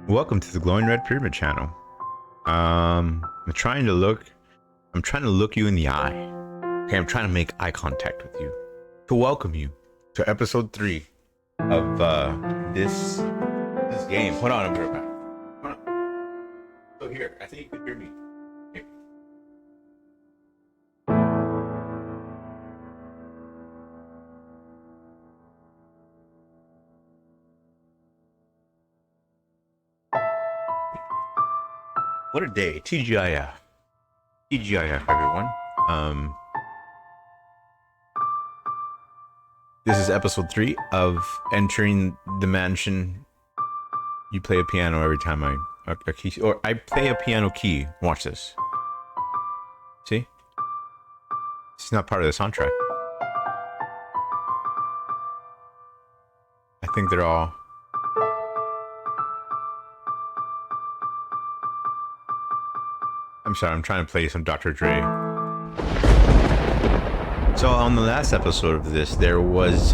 Welcome to the Glowing Red Pyramid channel. I'm trying to look you in the eye. Okay, I'm trying to make eye contact with you. To welcome you to episode 3 of this game. Hold on, I'm right back. Hold on. So here, I think you can hear me. Here. What a day. TGIF. TGIF, everyone. This is episode 3 of entering the mansion. You play a piano every time a key, or I play a piano key. Watch this. See? It's not part of the soundtrack. I think they're all... I'm sorry, I'm trying to play some Dr. Dre. So on the last episode of this, there was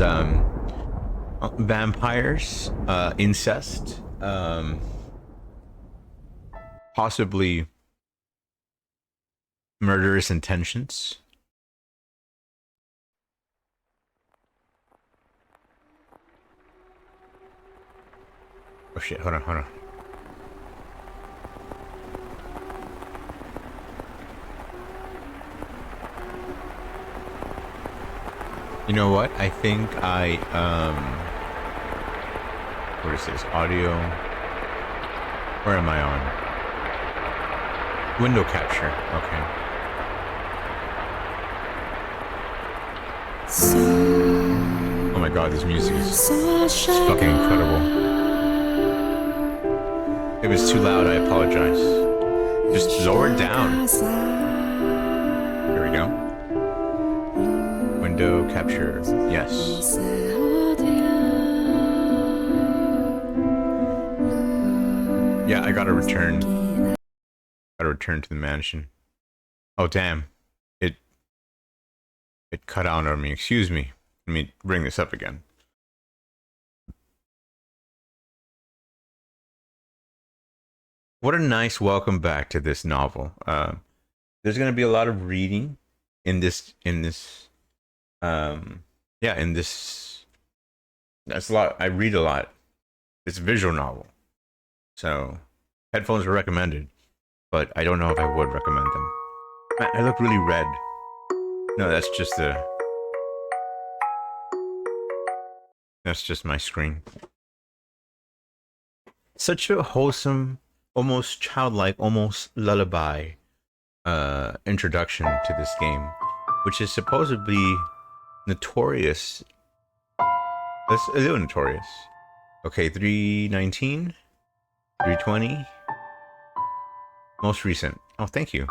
vampires, incest, possibly murderous intentions. Oh shit, hold on. You know what? I think what is this? Audio? Where am I on? Window capture. Okay. Oh my god, this music is fucking incredible. If it's too loud, I apologize. Just lower it down. Here we go. Window capture, yes. Yeah, I gotta return. Gotta return to the mansion. Oh damn. It cut out on me. Excuse me. Let me bring this up again. What a nice welcome back to this novel. There's gonna be a lot of reading in this that's a lot. I read a lot. It's a visual novel, so headphones are recommended, but I don't know if I would recommend them. Man, I look really red. No, that's just my screen. Such a wholesome, almost childlike, almost lullaby introduction to this game, which is supposedly notorious. That's a little notorious. Okay, 319, 320. Most recent. Oh, thank you.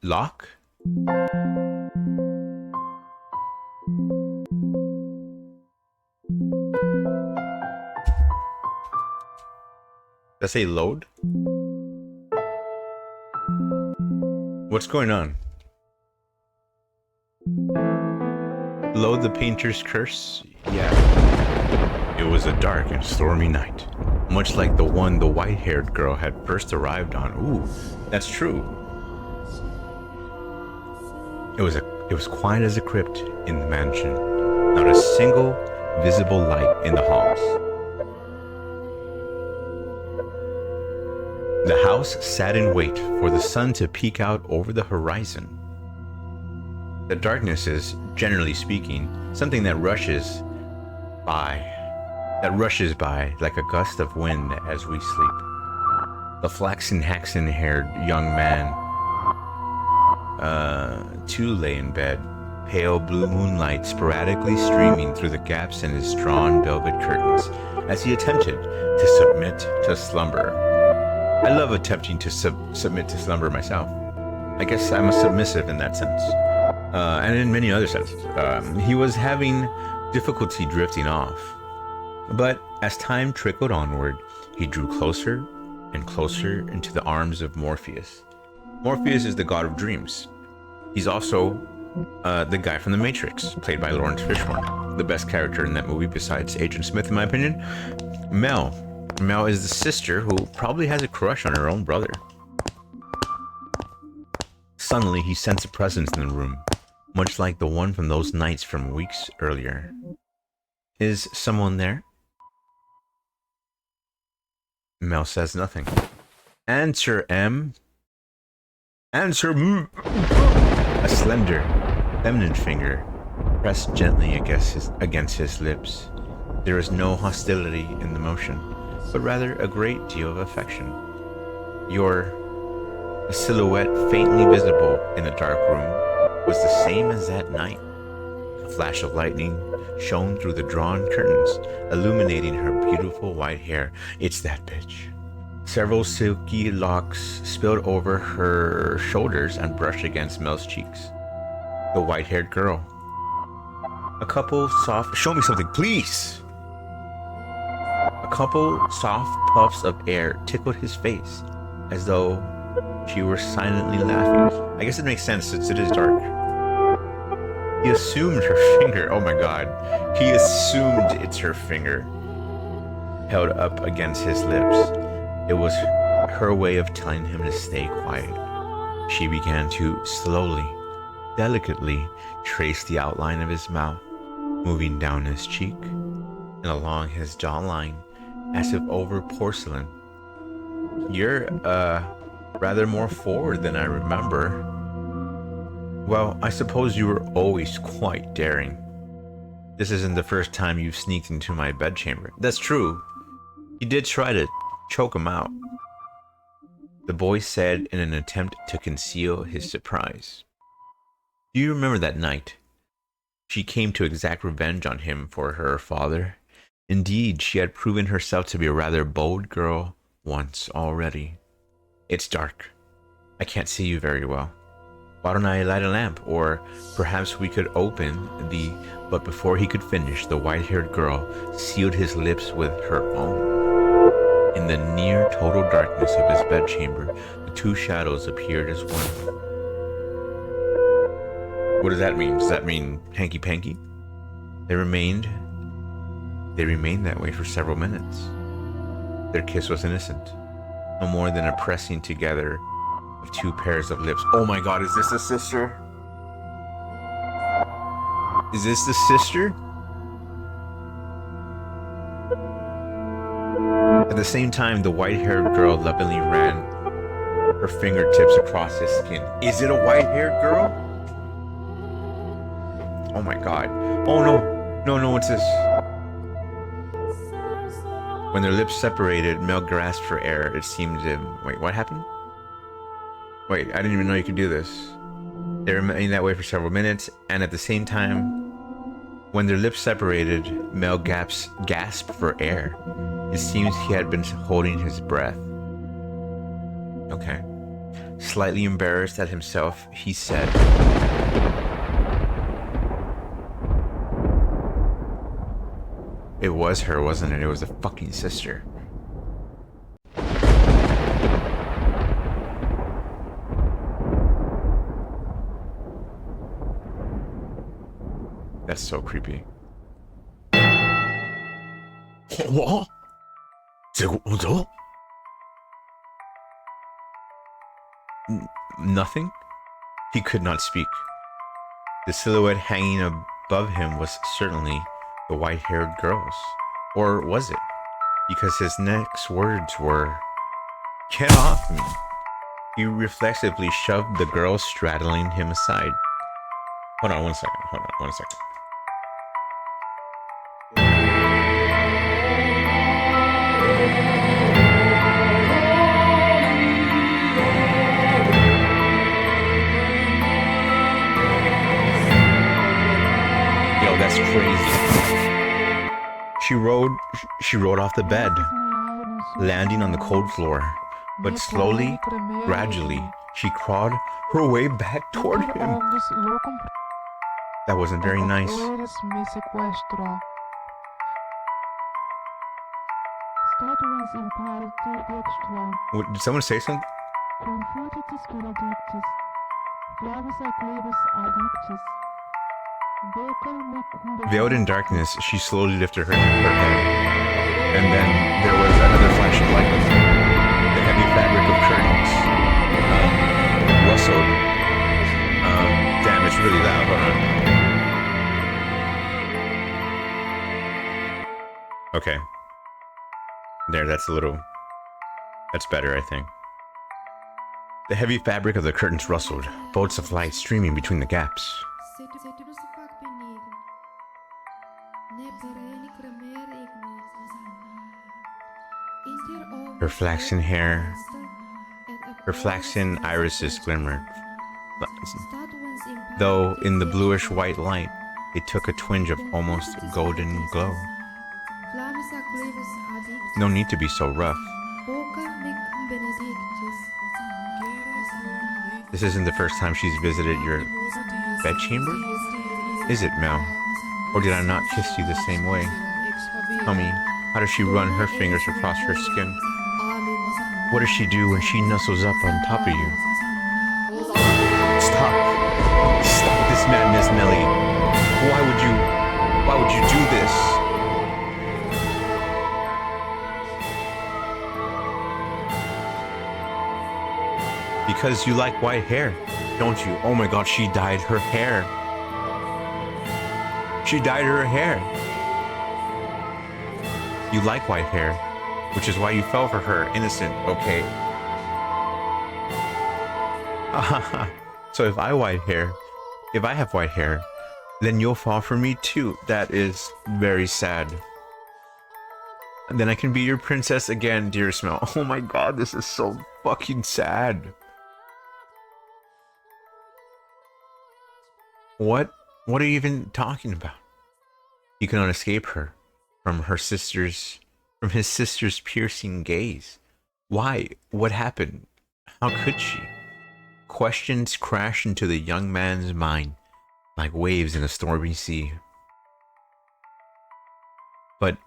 Lock? Does that say load? What's going on? Load the painter's curse? Yeah. It was a dark and stormy night, much like the one the white-haired girl had first arrived on. Ooh, that's true. It was quiet as a crypt in the mansion. Not a single visible light in the halls. The house sat in wait for the sun to peek out over the horizon. The darkness is, generally speaking, something that rushes by like a gust of wind as we sleep. The flaxen-haired young man, too, lay in bed, pale blue moonlight sporadically streaming through the gaps in his drawn velvet curtains as he attempted to submit to slumber. I love attempting to submit to slumber myself. I guess I'm a submissive in that sense. And in many other senses. He was having difficulty drifting off. But as time trickled onward, he drew closer and closer into the arms of Morpheus. Morpheus is the god of dreams. He's also the guy from The Matrix, played by Lawrence Fishburne. The best character in that movie besides Agent Smith, in my opinion. Mel, Mel is the sister who probably has a crush on her own brother. Suddenly, he sensed a presence in the room, much like the one from those nights from weeks earlier. Is someone there? Mel says nothing. Answer, M. Answer, M. A slender, feminine finger pressed gently against his lips. There is no hostility in the motion, but rather a great deal of affection. A silhouette faintly visible in the dark room was the same as that night. A flash of lightning shone through the drawn curtains, illuminating her beautiful white hair. It's that bitch. Several silky locks spilled over her shoulders and brushed against Mel's cheeks. The white-haired girl. A couple soft... Show me something, please! A couple soft puffs of air tickled his face, as though she were silently laughing. I guess it makes sense since it is dark. He assumed her finger. Oh my god. He assumed it's her finger. Held up against his lips. It was her way of telling him to stay quiet. She began to slowly, delicately trace the outline of his mouth, moving down his cheek and along his jawline as if over porcelain. You're, rather more forward than I remember. Well, I suppose you were always quite daring. This isn't the first time you've sneaked into my bedchamber. That's true. You did try to choke him out, the boy said in an attempt to conceal his surprise. Do you remember that night? She came to exact revenge on him for her father. Indeed, she had proven herself to be a rather bold girl once already. It's dark. I can't see you very well. Why don't I light a lamp? Or perhaps we could open the... But before he could finish, the white-haired girl sealed his lips with her own. In the near total darkness of his bedchamber, the two shadows appeared as one. What does that mean? Does that mean hanky-panky? They remained that way for several minutes. Their kiss was innocent, no more than a pressing together of two pairs of lips. Oh my god, is this the sister? Is this the sister? At the same time, the white-haired girl lovingly ran her fingertips across his skin. Is it a white-haired girl? Oh my god. Oh no. No, what's this? When their lips separated, Mel grasped for air. It seemed to... Wait, what happened? Wait, I didn't even know you could do this. They remained that way for several minutes, and at the same time, when their lips separated, Mel gasped for air. It seems he had been holding his breath. Okay. Slightly embarrassed at himself, he said, it was her, wasn't it? It was the fucking sister. That's so creepy. What? Nothing? He could not speak. The silhouette hanging above him was certainly the white-haired girl's. Or was it? Because his next words were, "Get off me!" He reflexively shoved the girl straddling him aside. Hold on one second. Yo, that's crazy. She rode off the bed, landing on the cold floor, but slowly, gradually, she crawled her way back toward him. That wasn't very nice. What, did someone say something? Veiled in darkness, she slowly lifted her head. And then there was another flash of light. The heavy fabric of curtains rustled. Damn, it's really loud. Hold on. Okay. There, that's better, I think. The heavy fabric of the curtains rustled, bolts of light streaming between the gaps. Her flaxen hair, her flaxen irises glimmered, though in the bluish-white light, it took a twinge of almost golden glow. No need to be so rough. This isn't the first time she's visited your bedchamber? Is it, Mel? Or did I not kiss you the same way? Tell me, how does she run her fingers across her skin? What does she do when she nuzzles up on top of you? Stop. Stop this madness, Nelly. Why would you do this? Because you like white hair, don't you? Oh my god, she dyed her hair. She dyed her hair. You like white hair, which is why you fell for her. Innocent, okay? So if I have white hair, then you'll fall for me too. That is very sad. And then I can be your princess again, dearest Mel. Oh my god, this is so fucking sad. What are you even talking about? You cannot escape her from his sister's piercing gaze. Why? What happened? How could she? Questions crashed into the young man's mind like waves in a stormy sea. But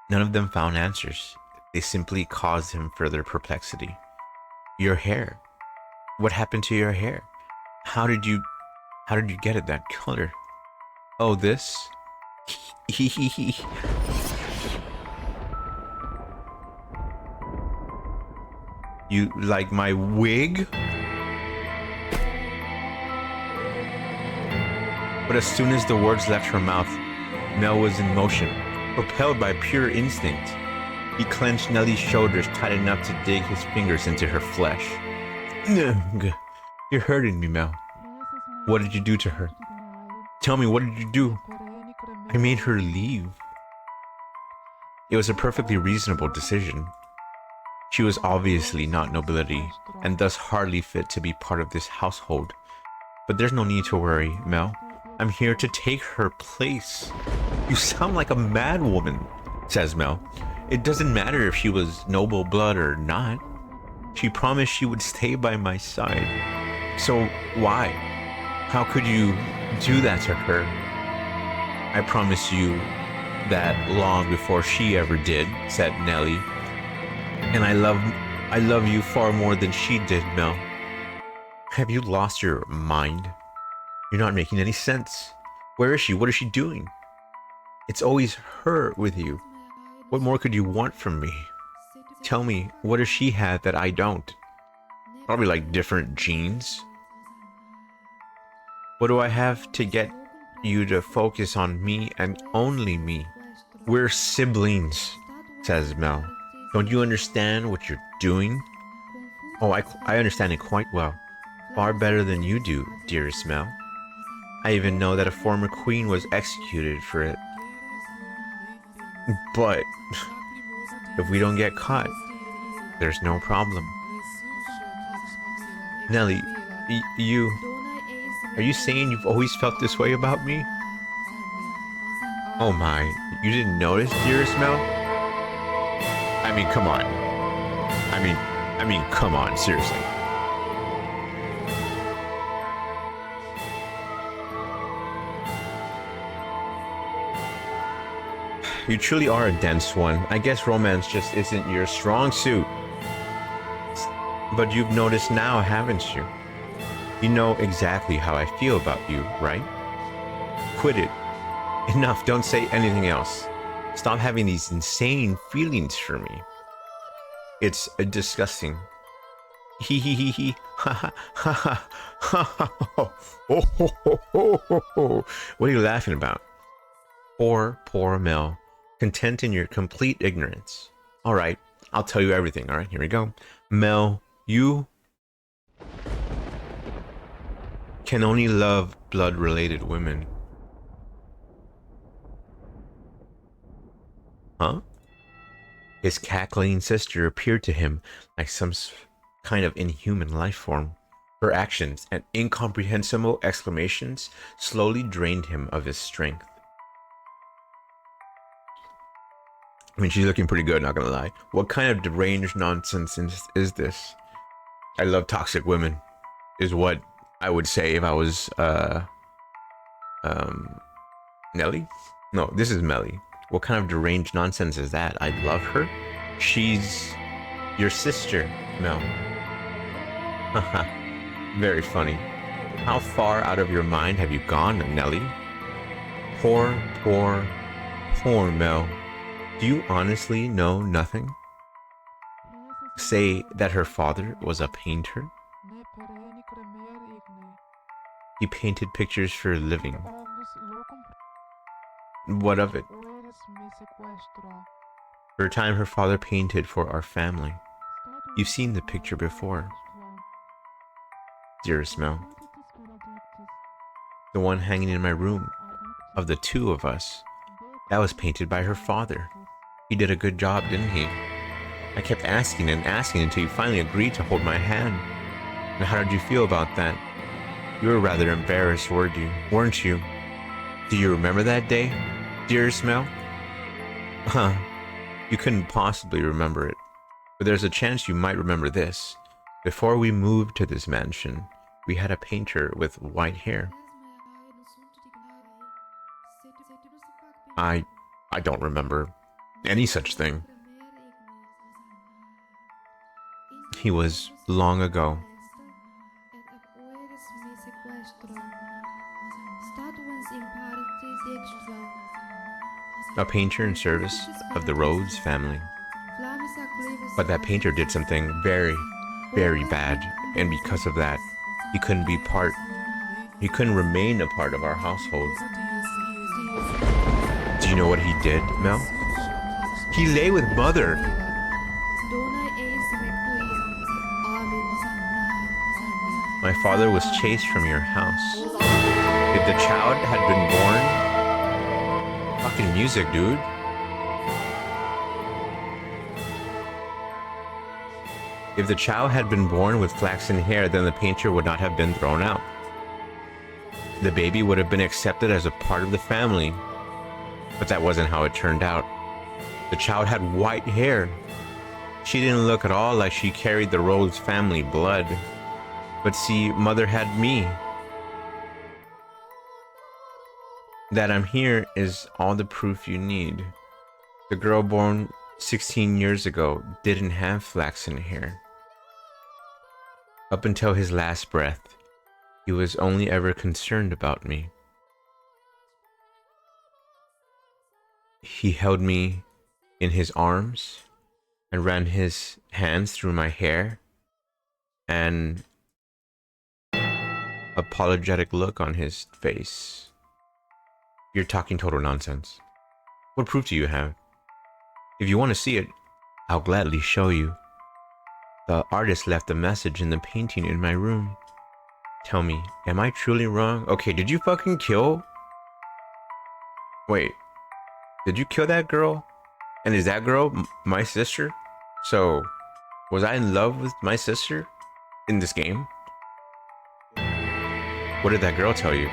none of them found answers. They simply caused him further perplexity. Your hair. What happened to your hair? How did you get it that color? Oh, this? You like my wig? But as soon as the words left her mouth, Mel was in motion, propelled by pure instinct. He clenched Nellie's shoulders tight enough to dig his fingers into her flesh. You're hurting me, Mel. What did you do to her? Tell me, what did you do? I made her leave. It was a perfectly reasonable decision. She was obviously not nobility, and thus hardly fit to be part of this household. But there's no need to worry, Mel. I'm here to take her place. You sound like a mad woman, says Mel. It doesn't matter if she was noble blood or not. She promised she would stay by my side. So why? How could you do that to her? I promise you that long before she ever did, said Nellie. And I love you far more than she did, Mel. Have you lost your mind? You're not making any sense. Where is she? What is she doing? It's always her with you. What more could you want from me? Tell me, what does she have that I don't? Probably like different genes. What do I have to get you to focus on me and only me? We're siblings, says Mel. Don't you understand what you're doing? Oh, I understand it quite well. Far better than you do, dearest Mel. I even know that a former queen was executed for it. But if we don't get caught, there's no problem. Nellie, are you saying you've always felt this way about me? Oh my, you didn't notice, dearest Mel? I mean, come on. I mean, come on, seriously. You truly are a dense one. I guess romance just isn't your strong suit. But you've noticed now, haven't you? You know exactly how I feel about you, right? Quit it. Enough, don't say anything else. Stop having these insane feelings for me. It's disgusting. Hee hee hee hee. Ha ha ha ha ha ha. Oh ho ho ho ho ho. What are you laughing about? Poor Mel. Content in your complete ignorance. Alright, I'll tell you everything. Alright, here we go. Mel, you can only love blood-related women. Huh? His cackling sister appeared to him like some kind of inhuman life form. Her actions and incomprehensible exclamations slowly drained him of his strength. I mean, she's looking pretty good, not gonna lie. What kind of deranged nonsense is this? I love toxic women, is what I would say if I was, Nelly? No, this is Melly. What kind of deranged nonsense is that? I love her? She's your sister, Mel. Haha, very funny. How far out of your mind have you gone, Nelly? Poor Mel. Do you honestly know nothing? Say that her father was a painter? He painted pictures for a living. What of it? For a time, her father painted for our family. You've seen the picture before. Dearest Mel. The one hanging in my room, of the two of us, that was painted by her father. He did a good job, didn't he? I kept asking and asking until you finally agreed to hold my hand. And how did you feel about that? You were rather embarrassed, weren't you? Do you remember that day, dearest Mel? Huh. You couldn't possibly remember it. But there's a chance you might remember this. Before we moved to this mansion, we had a painter with white hair. I don't remember any such thing. He was long ago. A painter in service of the Rhodes family. But that painter did something very, very bad, and because of that, he couldn't remain a part of our household. Do you know what he did, Mel? He lay with Mother. My father was chased from your house. If the child had been born... Fucking music, dude. If the child had been born with flaxen hair, then the painter would not have been thrown out. The baby would have been accepted as a part of the family. But that wasn't how it turned out. The child had white hair. She didn't look at all like she carried the Rhodes family blood. But see, Mother had me. That I'm here is all the proof you need. The girl born 16 years ago didn't have flaxen hair. Up until his last breath, he was only ever concerned about me. He held me in his arms and ran his hands through my hair, and apologetic look on his face. You're talking total nonsense. What proof do you have? If you want to see it, I'll gladly show you. The artist left a message in the painting in my room. Tell me, am I truly wrong? Okay, did you fucking kill? Wait, did you kill that girl? And is that girl my sister? So, was I in love with my sister in this game? What did that girl tell you?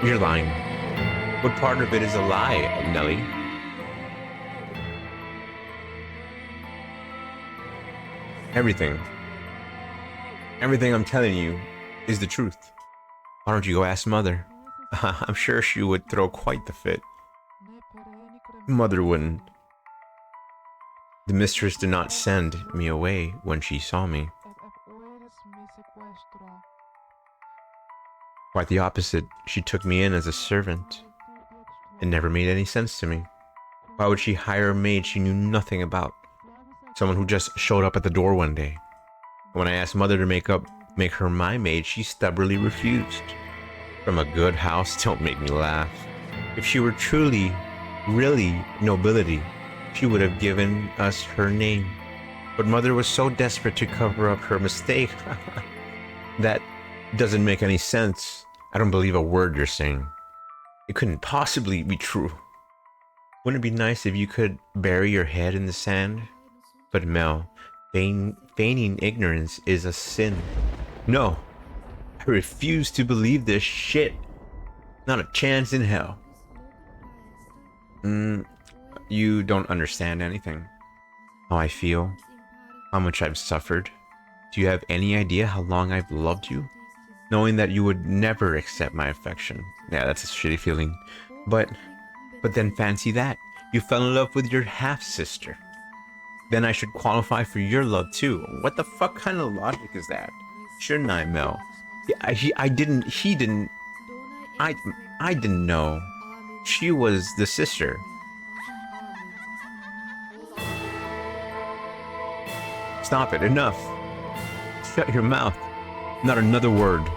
You're lying. What part of it is a lie, Nelly? Everything. Everything I'm telling you is the truth. Why don't you go ask Mother? I'm sure she would throw quite the fit. Mother wouldn't. The mistress did not send me away when she saw me. Quite the opposite. She took me in as a servant. It never made any sense to me. Why would she hire a maid she knew nothing about? Someone who just showed up at the door one day. When I asked mother to make her my maid, she stubbornly refused. From a good house, don't make me laugh. If she were truly, really nobility, she would have given us her name. But mother was so desperate to cover up her mistake. That doesn't make any sense. I don't believe a word you're saying. It couldn't possibly be true. Wouldn't it be nice if you could bury your head in the sand? But Mel, feigning ignorance is a sin. No, I refuse to believe this shit. Not a chance in hell. You don't understand anything. How I feel, how much I've suffered. Do you have any idea how long I've loved you? Knowing that you would never accept my affection. Yeah, that's a shitty feeling. But then fancy that. You fell in love with your half-sister. Then I should qualify for your love too. What the fuck kind of logic is that? Shouldn't I, Mel? I didn't, he didn't, I didn't know. She was the sister. Stop it, enough. Shut your mouth. Not another word.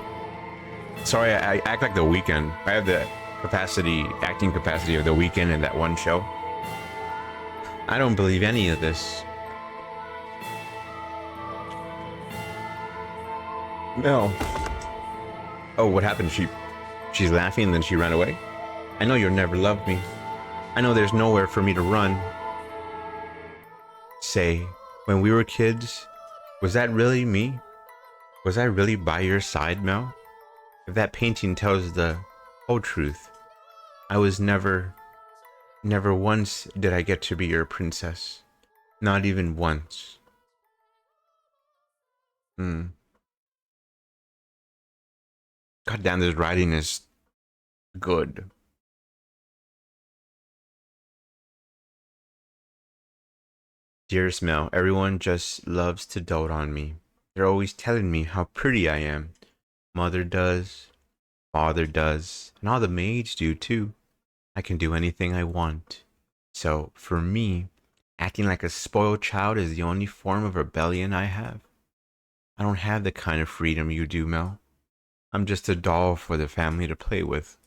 Sorry, I act like The Weeknd. I have the acting capacity of The Weeknd in that one show. I don't believe any of this. No. Oh, what happened? She's laughing and then she ran away? I know you'll never love me. I know there's nowhere for me to run. Say, when we were kids, was that really me? Was I really by your side, Mel? If that painting tells the whole truth, I was never once did I get to be your princess. Not even once. God damn, this writing is good. Dearest Mel, everyone just loves to dote on me. They're always telling me how pretty I am. Mother does, father does, and all the maids do too. I can do anything I want. So, for me, acting like a spoiled child is the only form of rebellion I have. I don't have the kind of freedom you do, Mel. I'm just a doll for the family to play with.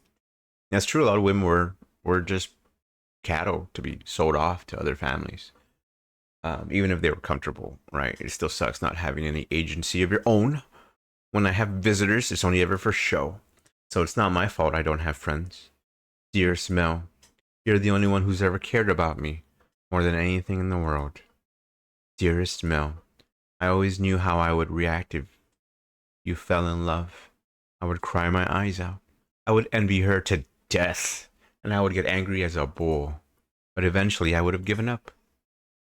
That's true, a lot of women were just cattle to be sold off to other families. Even if they were comfortable, right? It still sucks not having any agency of your own. When I have visitors, it's only ever for show. So it's not my fault I don't have friends. Dearest Mel, you're the only one who's ever cared about me more than anything in the world. Dearest Mel, I always knew how I would react if you fell in love. I would cry my eyes out. I would envy her to death, and I would get angry as a bull. But eventually I would have given up.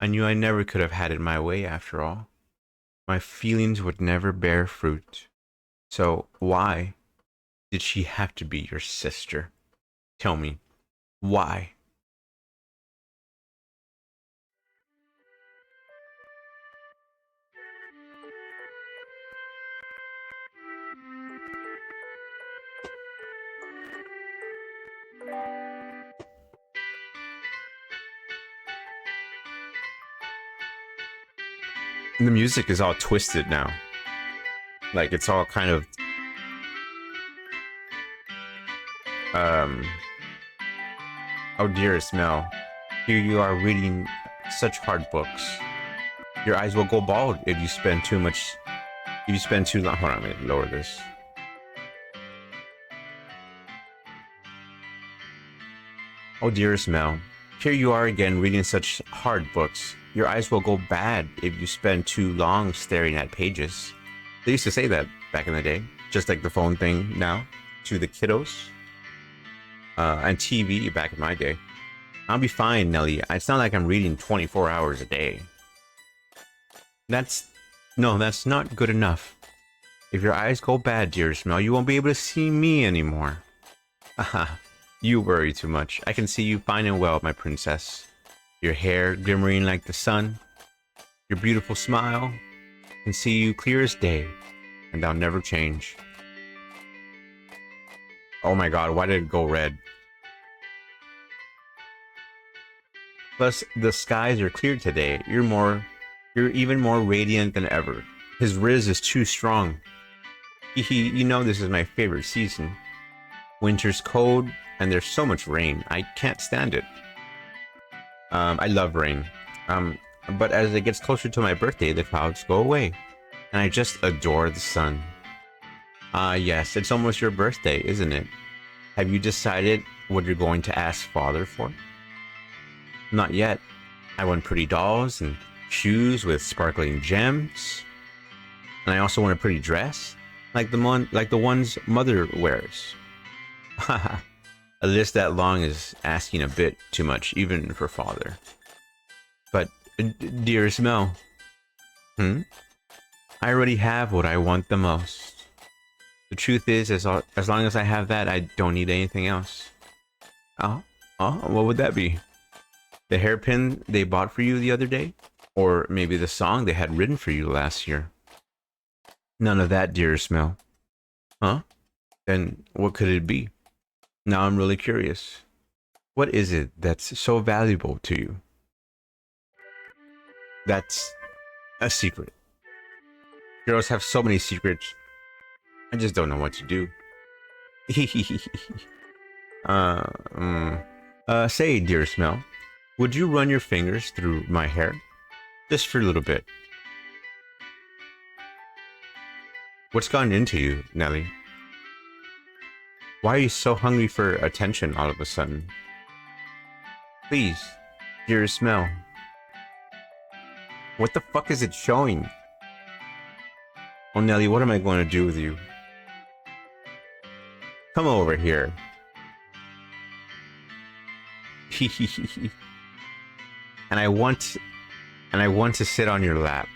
I knew I never could have had it my way after all. My feelings would never bear fruit. So why did she have to be your sister? Tell me, why? The music is all twisted now. Like, it's all kind of oh dearest Mel, here you are reading such hard books. Your eyes will go bald if you spend too long. Hold on, let me lower this. Oh dearest Mel, here you are again reading such hard books. Your eyes will go bad if you spend too long staring at pages. They used to say that back in the day, just like the phone thing now to the kiddos. And TV back in my day. I'll be fine, Nelly. It's not like I'm reading 24 hours a day. That's not good enough. If your eyes go bad, dearest Mel, you won't be able to see me anymore. Aha, you worry too much. I can see you fine and well, my princess. Your hair glimmering like the sun. Your beautiful smile. I can see you clear as day. And I'll never change. Oh my god, why did it go red? Plus, the skies are clear today. You're even more radiant than ever. His riz is too strong. You know this is my favorite season. Winter's cold, and there's so much rain. I can't stand it. I love rain. Um, but as it gets closer to my birthday, the clouds go away, and I just adore the sun. Ah, yes, it's almost your birthday, isn't it? Have you decided what you're going to ask Father for? Not yet. I want pretty dolls and shoes with sparkling gems, and I also want a pretty dress, like the ones Mother wears. Haha. A list that long is asking a bit too much, even for Father. But, dearest Mel, I already have what I want the most. The truth is, as long as I have that, I don't need anything else. Oh, what would that be? The hairpin they bought for you the other day? Or maybe the song they had written for you last year? None of that, dearest Mel. Huh? Then what could it be? Now I'm really curious. What is it that's so valuable to you? That's a secret. Girls have so many secrets. I just don't know what to do. uh, say, dearest Mel, would you run your fingers through my hair? Just for a little bit. What's gotten into you, Nelly? Why are you so hungry for attention all of a sudden? Please, dearest Mel. What the fuck is it showing? Oh, Nelly, what am I going to do with you? Come over here. and I want to sit on your lap.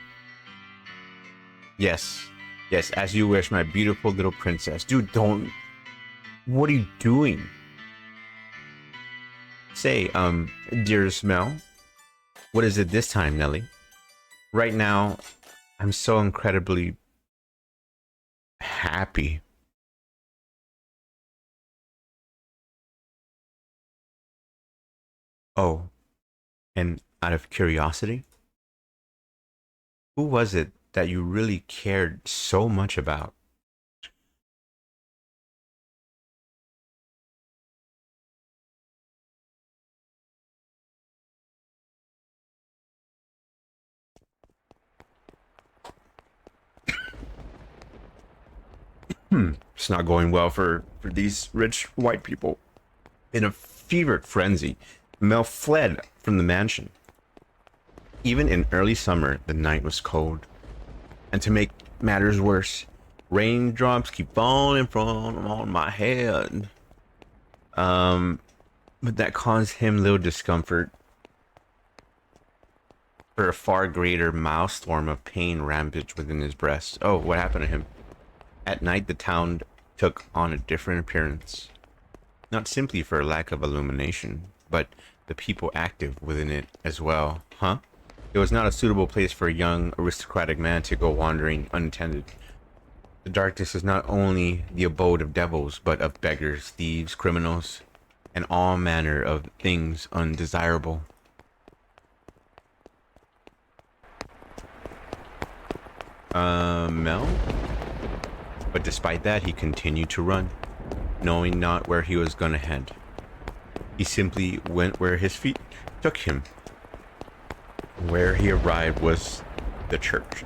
Yes, as you wish, my beautiful little princess. Dude, don't. What are you doing? Say, dearest Mel, what is it this time, Nelly? Right now, I'm so incredibly happy. Oh, and out of curiosity, who was it that you really cared so much about? It's not going well for these rich white people. In a fevered frenzy, Mel fled from the mansion. Even in early summer, the night was cold. And to make matters worse, raindrops keep falling from on my head. But that caused him little discomfort. For a far greater maelstrom of pain rampaged within his breast. Oh, what happened to him? At night, the town took on a different appearance. Not simply for lack of illumination, but the people active within it as well, huh? It was not a suitable place for a young, aristocratic man to go wandering unattended. The darkness is not only the abode of devils, but of beggars, thieves, criminals, and all manner of things undesirable. Mel? But despite that, he continued to run, knowing not where he was gonna head. He simply went where his feet took him. Where he arrived was the church.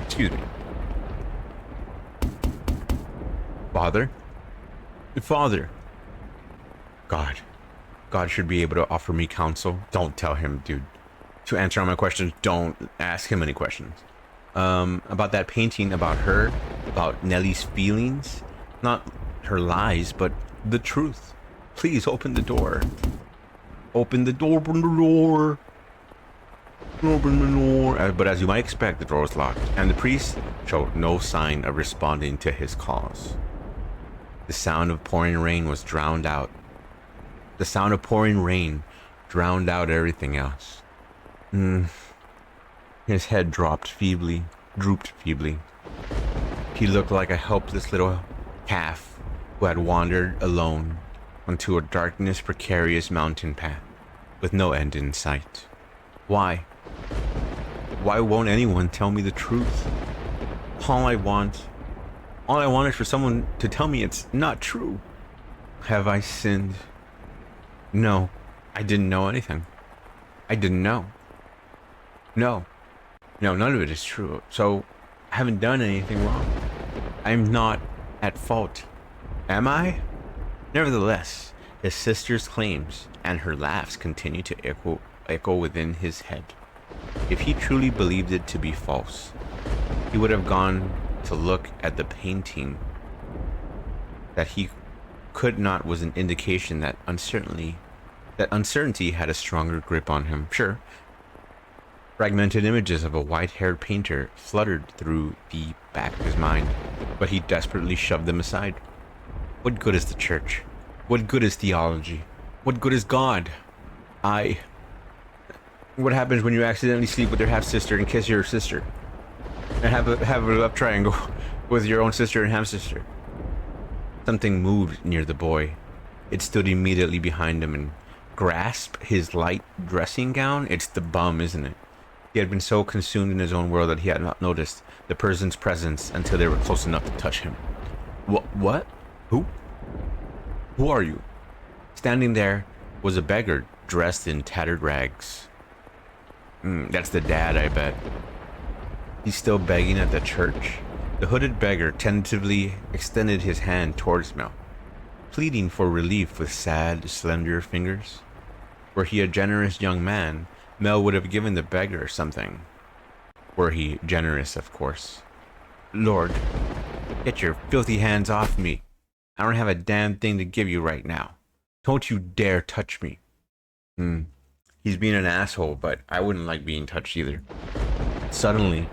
Excuse me. Father? Father! God. God should be able to offer me counsel. Don't tell him, dude. To answer all my questions, don't ask him any questions. About that painting, about her, about Nelly's feelings. Not her lies, but the truth. Please open the door. Open the door, open the door. Open the door. But as you might expect, the door was locked, and the priest showed no sign of responding to his calls. The sound of pouring rain was drowned out. The sound of pouring rain drowned out everything else. His head drooped feebly. He looked like a helpless little who had wandered alone onto a darkness precarious mountain path. with no end in sight. Why? Why won't anyone tell me the truth? All I want is for someone to tell me it's not true. Have I sinned? No, I didn't know anything. I didn't know. No, none of it is true. So, I haven't done anything wrong. I'm not at fault. Am I? Nevertheless, his sister's claims and her laughs continue to echo within his head. If he truly believed it to be false, he would have gone to look at the painting. That he could not was an indication that uncertainty had a stronger grip on him. Sure, fragmented images of a white-haired painter fluttered through the back of his mind, but he desperately shoved them aside. What good is the church? What good is theology? What good is God? What happens when you accidentally sleep with your half-sister and kiss your sister? And have a love triangle with your own sister and half-sister? Something moved near the boy. It stood immediately behind him and grasped his light dressing gown. It's the bum, isn't it? He had been so consumed in his own world that he had not noticed the person's presence until they were close enough to touch him. What? Who? Who are you? Standing there was a beggar dressed in tattered rags. That's the dad, I bet. He's still begging at the church. The hooded beggar tentatively extended his hand towards Mel, pleading for relief with sad, slender fingers. Were he a generous young man, Mel would have given the beggar something. Were he generous, of course. Lord, get your filthy hands off me. I don't have a damn thing to give you right now. Don't you dare touch me. He's being an asshole, but I wouldn't like being touched either. Suddenly,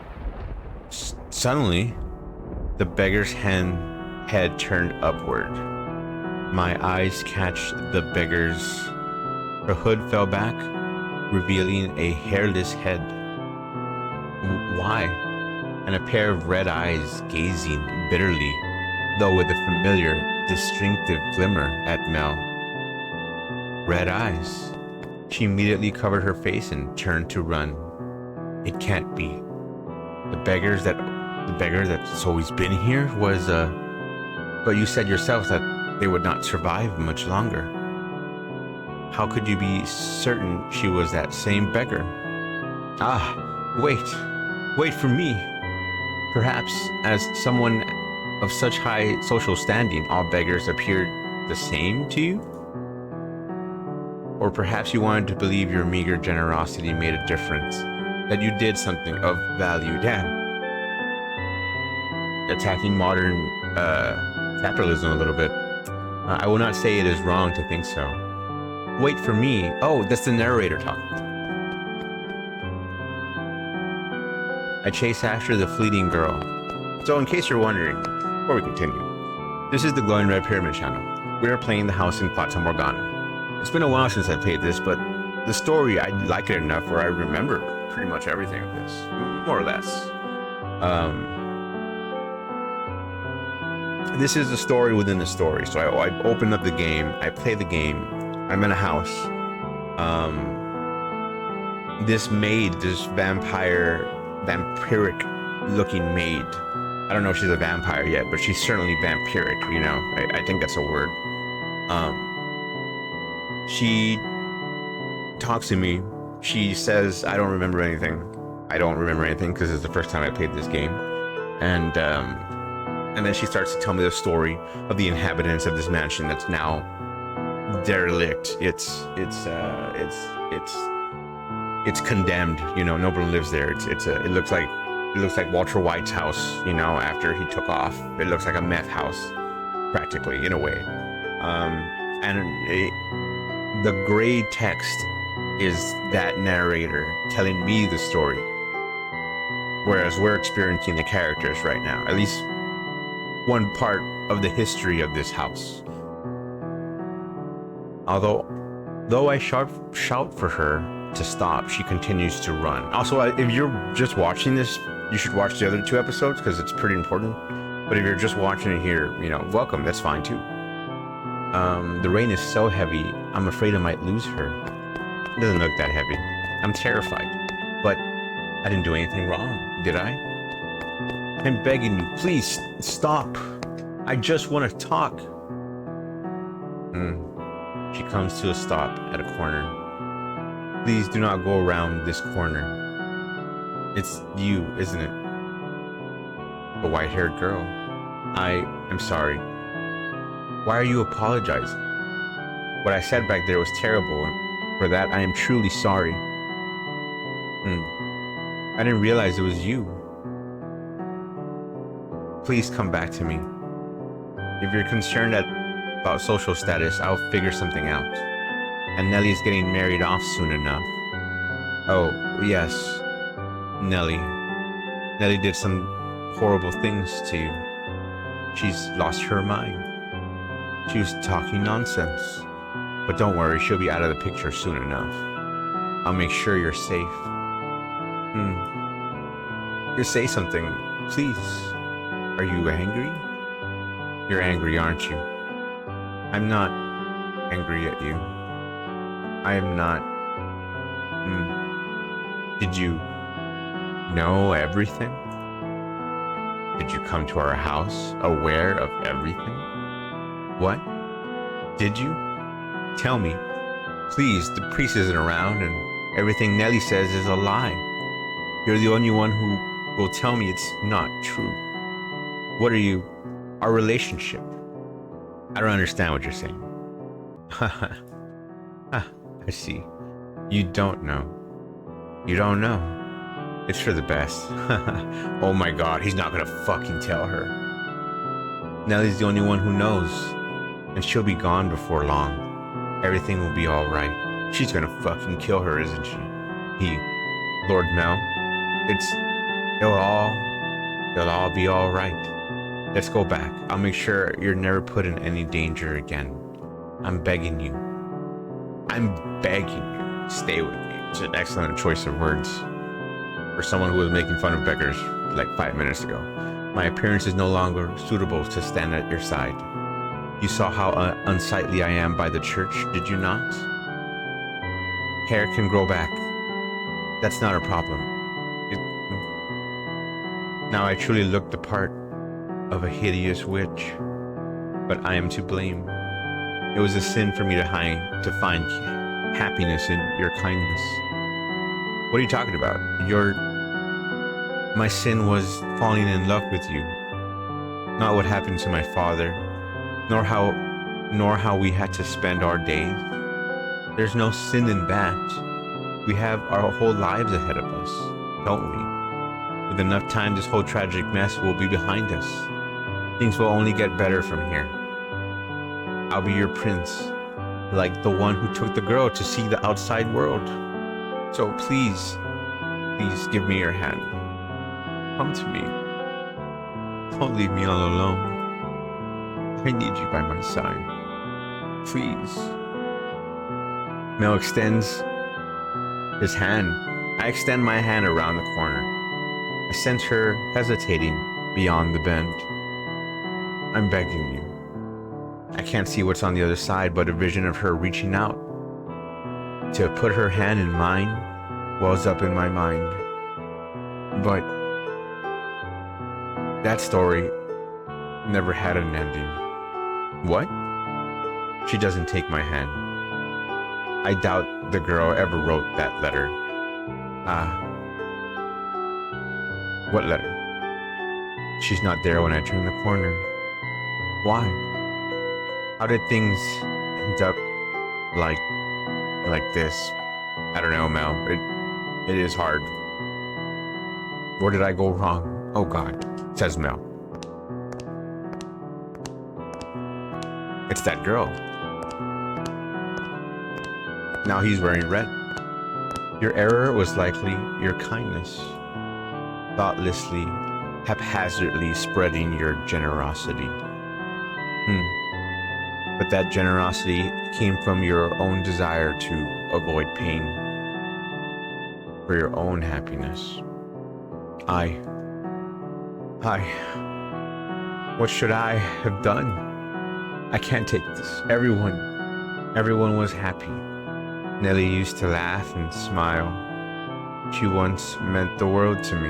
the beggar's head turned upward. My eyes catch the beggar's. Her hood fell back, revealing a hairless head. Why? And a pair of red eyes gazing bitterly, though with a familiar, distinctive glimmer at Mel. Red eyes. She immediately covered her face and turned to run. It can't be. The beggar that's always been here was, but you said yourself that they would not survive much longer. How could you be certain she was that same beggar? Wait for me. Perhaps, as someone of such high social standing, all beggars appeared the same to you? Or perhaps you wanted to believe your meager generosity made a difference, that you did something of value. Damn. Attacking modern capitalism a little bit. I will not say it is wrong to think so. Wait for me. Oh, that's the narrator talking. I chase after the fleeting girl. So in case you're wondering, before we continue, this is the Glowing Red Pyramid channel. We are playing the house in Fata, Morgana. It's been a while since I played this, but the story, I like it enough where I remember pretty much everything of this, more or less. This is a story within the story. So I open up the game, I play the game, I'm in a house. This maid, this vampiric looking maid, I don't know if she's a vampire yet, but she's certainly vampiric, you know, I think that's a word. She talks to me. She says, I don't remember anything. I don't remember anything because it's the first time I played this game. And then she starts to tell me the story of the inhabitants of this mansion that's now derelict. It's condemned. You know, nobody lives there. It looks like Walter White's house. You know, after he took off, it looks like a meth house, practically in a way. The gray text is that narrator telling me the story, whereas we're experiencing the characters right now, at least one part of the history of this house. Though I shout for her to stop, she continues to run. Also, if you're just watching this, you should watch the other 2 episodes because it's pretty important. But if you're just watching it here, you know, welcome, that's fine too. The rain is so heavy, I'm afraid I might lose her. It doesn't look that heavy. I'm terrified. But I didn't do anything wrong, did I? I'm begging you, please stop. I just want to talk. She comes to a stop at a corner. Please do not go around this corner. It's you, isn't it? The white-haired girl. I am sorry. Why are you apologizing? What I said back there was terrible, and for that I am truly sorry. I didn't realize it was you. Please come back to me. If you're concerned about social status, I'll figure something out. And Nelly's getting married off soon enough. Oh, yes. Nelly. Nelly did some horrible things to you. She's lost her mind. She was talking nonsense. But don't worry, she'll be out of the picture soon enough. I'll make sure you're safe. You say something, please. Are you angry? You're angry, aren't you? I'm not angry at you. I am not. Did you know everything? Did you come to our house aware of everything? What? Did you? Tell me. Please, the priest isn't around and everything Nelly says is a lie. You're the only one who will tell me it's not true. What are you? Our relationship. I don't understand what you're saying. I see. You don't know. You don't know. It's for the best. Oh my god, he's not gonna fucking tell her. Nelly's the only one who knows. And she'll be gone before long. Everything will be alright. She's gonna fucking kill her, isn't she? Lord Mel, it'll all be alright. Let's go back. I'll make sure you're never put in any danger again. I'm begging you. I'm begging you. Stay with me. It's an excellent choice of words for someone who was making fun of beggars like 5 minutes ago. My appearance is no longer suitable to stand at your side. You saw how unsightly I am by the church, did you not? Hair can grow back. That's not a problem. Now I truly look the part of a hideous witch, but I am to blame. It was a sin for me to find happiness in your kindness. What are you talking about? My sin was falling in love with you, not what happened to my father, nor how we had to spend our days. There's no sin in that. We have our whole lives ahead of us, don't we? With enough time, this whole tragic mess will be behind us. Things will only get better from here. I'll be your prince, like the one who took the girl to see the outside world. So please give me your hand. Come to me. Don't leave me all alone. I need you by my side. Please. Mel extends his hand. I extend my hand around the corner. I sense her hesitating beyond the bend. I'm begging you. I can't see what's on the other side, but a vision of her reaching out to put her hand in mine wells up in my mind. But that story never had an ending. What? She doesn't take my hand. I doubt the girl ever wrote that letter. What letter? She's not there when I turn the corner. Why? How did things end up like this? I don't know, Mel. It is hard. Where did I go wrong? Oh God, says Mel. It's that girl. Now he's wearing red. Your error was likely your kindness. Thoughtlessly, haphazardly spreading your generosity. But that generosity came from your own desire to avoid pain. For your own happiness. What should I have done? I can't take this. Everyone was happy. Nellie used to laugh and smile. She once meant the world to me.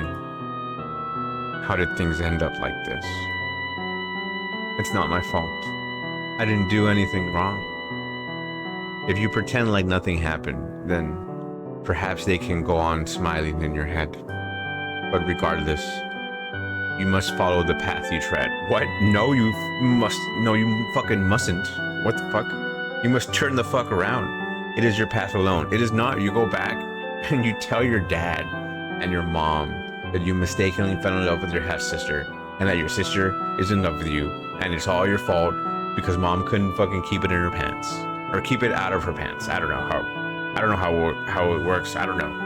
How did things end up like this? It's not my fault. I didn't do anything wrong. If you pretend like nothing happened, then perhaps they can go on smiling in your head. But regardless, you must follow the path you tread. What? No, you must. No, you fucking mustn't. What the fuck? You must turn the fuck around. It is your path alone. It is not. You go back and you tell your dad and your mom that you mistakenly fell in love with your half sister and that your sister is in love with you and it's all your fault because mom couldn't fucking keep it in her pants or keep it out of her pants. I don't know how. I don't know how it works. I don't know.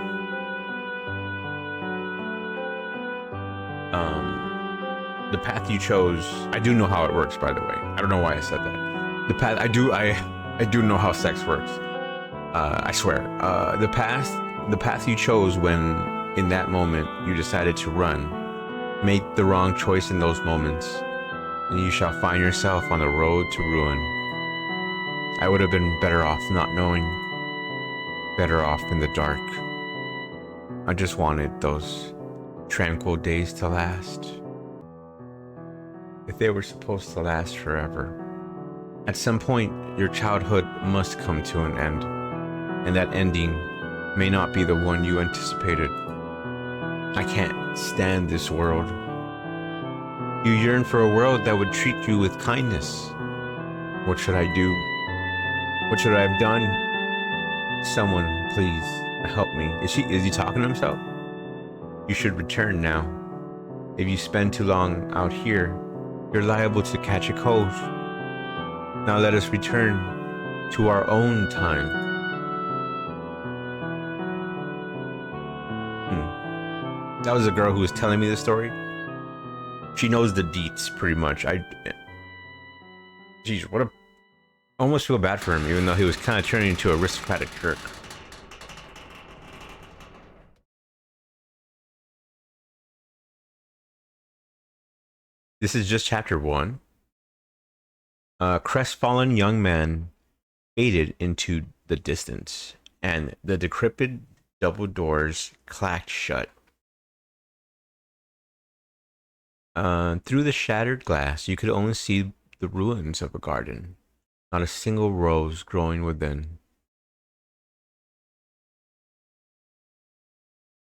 The path you chose. I do know how it works, by the way. I don't know why I said that. The path. I do know how sex works. I swear. The path you chose when, in that moment, you decided to run. Make the wrong choice in those moments, and you shall find yourself on the road to ruin. I would have been better off not knowing. Better off in the dark. I just wanted those tranquil days to last. If they were supposed to last forever. At some point, your childhood must come to an end, and that ending may not be the one you anticipated. I can't stand this world. You yearn for a world that would treat you with kindness. What should I do? What should I have done? Someone, please, help me. Is he talking to himself? You should return now. If you spend too long out here, you're liable to catch a cold. Now let us return to our own time. That was a girl who was telling me the story. She knows the deets pretty much. Jeez, what a... I almost feel bad for him, even though he was kind of turning into a aristocratic jerk. This is just chapter 1. A crestfallen young man faded into the distance, and the decrepit double doors clacked shut. Through the shattered glass, you could only see the ruins of a garden. Not a single rose growing within.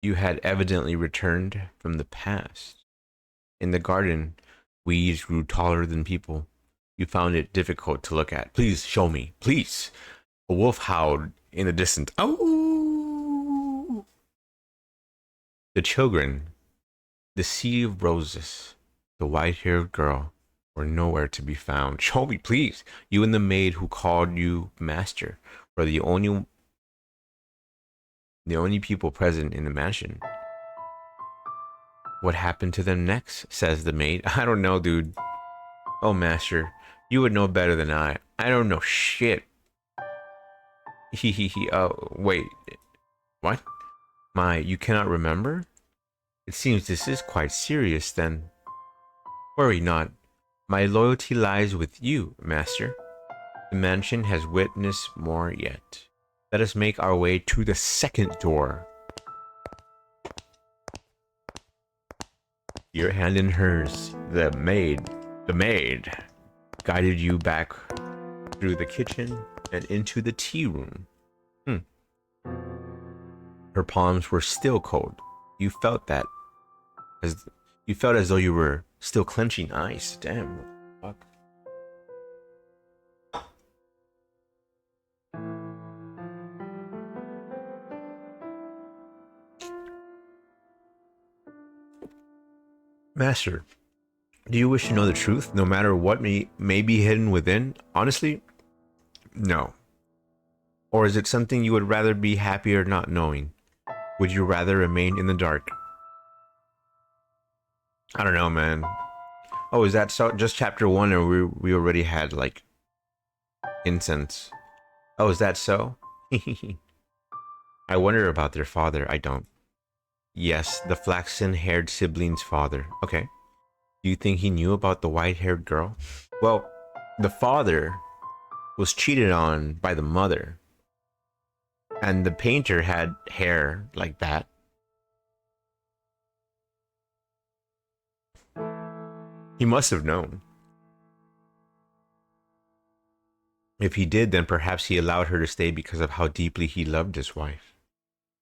You had evidently returned from the past. In the garden, weeds grew taller than people. You found it difficult to look at. Please show me, please. A wolf howled in the distance. Oh! The children, the sea of roses, the white-haired girl were nowhere to be found. Show me, please. You and the maid who called you master were the only people present in the mansion. What happened to them next? Says the maid. I don't know, dude. Oh, master, you would know better than I. I don't know shit. Wait. What? You cannot remember? It seems this is quite serious then. Worry not. My loyalty lies with you, master. The mansion has witnessed more yet. Let us make our way to the second door. Your hand in hers, the maid guided you back through the kitchen and into the tea room. Her palms were still cold. You felt as though you were still clenching ice. Damn, what the fuck? Master, do you wish to know the truth, no matter what may be hidden within? Honestly, no. Or is it something you would rather be happier not knowing? Would you rather remain in the dark? I don't know, man. Oh, is that so? Just chapter 1, and we already had, like, incense. Oh, is that so? I wonder about their father. I don't. Yes, the flaxen-haired sibling's father. Okay. Do you think he knew about the white-haired girl? Well, the father was cheated on by the mother. And the painter had hair like that. He must have known. If he did, then perhaps he allowed her to stay because of how deeply he loved his wife.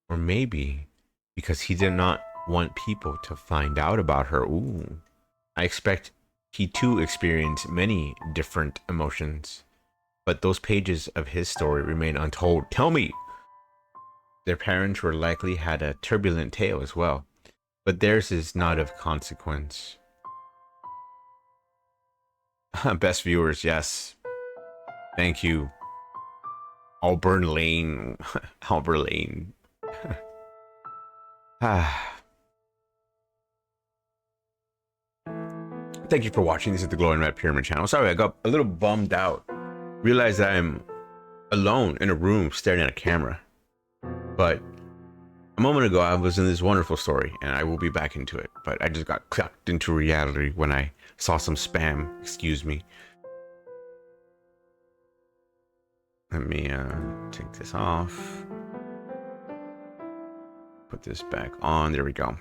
Or maybe because he did not want people to find out about her. Ooh. I expect he too experienced many different emotions. But those pages of his story remain untold. Tell me! Their parents were likely had a turbulent tale as well. But theirs is not of consequence. Best viewers, yes. Thank you. Auburn Lane. Auburn Lane. Thank you for watching. This is the Glowing Red Pyramid channel. Sorry, I got a little bummed out. Realized that I'm alone in a room staring at a camera. But a moment ago, I was in this wonderful story, and I will be back into it. But I just got clucked into reality when I saw some spam. Excuse me. Let me take this off. Put this back on. There we go.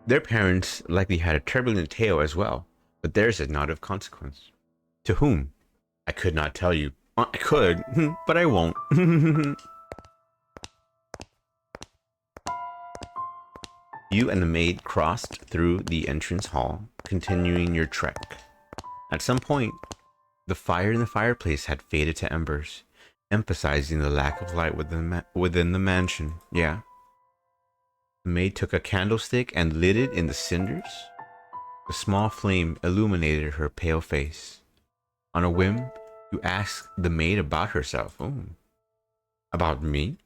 Their parents likely had a turbulent tale as well, but theirs is not of consequence. To whom? I could not tell you. I could, but I won't. You and the maid crossed through the entrance hall, continuing your trek. At some point, the fire in the fireplace had faded to embers, emphasizing the lack of light within the mansion. Yeah. The maid took a candlestick and lit it in the cinders. The small flame illuminated her pale face. On a whim, you asked the maid about herself. Oh. About me?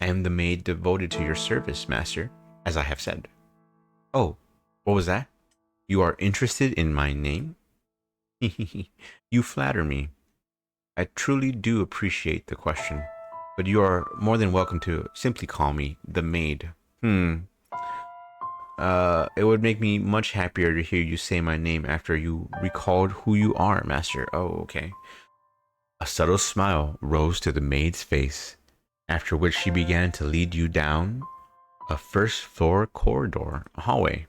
I am the maid devoted to your service, master, as I have said. Oh, what was that? You are interested in my name? You flatter me. I truly do appreciate the question, but you are more than welcome to simply call me the maid. It would make me much happier to hear you say my name after you recalled who you are, master. Oh, okay. A subtle smile rose to the maid's face, after which she began to lead you down a first-floor corridor, a hallway.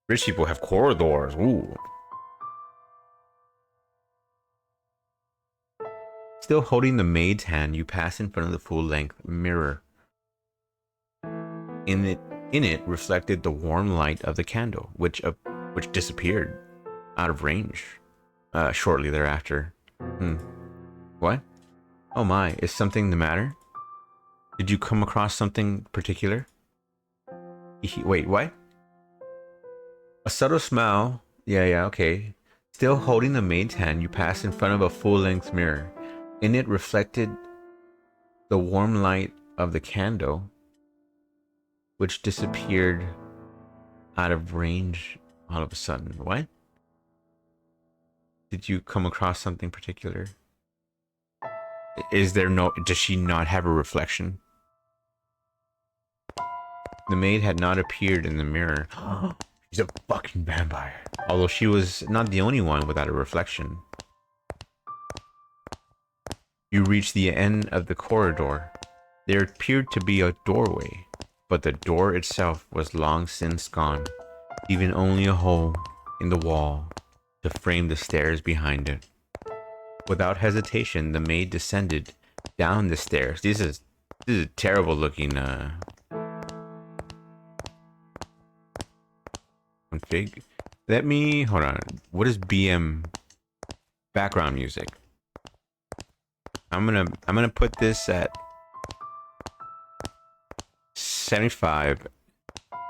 Rich people have corridors. Ooh. Still holding the maid's hand, you pass in front of the full-length mirror. In it reflected the warm light of the candle, which disappeared out of range shortly thereafter. What? Oh my, is something the matter? Did you come across something particular? Wait, what? A subtle smile. Yeah, okay. Still holding the maid's hand, you pass in front of a full-length mirror. In it reflected the warm light of the candle, which disappeared out of range all of a sudden. What? Did you come across something particular? Does she not have a reflection? The maid had not appeared in the mirror. She's a fucking vampire. Although she was not the only one without a reflection. You reached the end of the corridor. There appeared to be a doorway, but the door itself was long since gone, leaving only a hole in the wall to frame the stairs behind it. Without hesitation, the maid descended down the stairs. This is a terrible looking config. Let me hold on. What is BM background music? I'm gonna put this at 75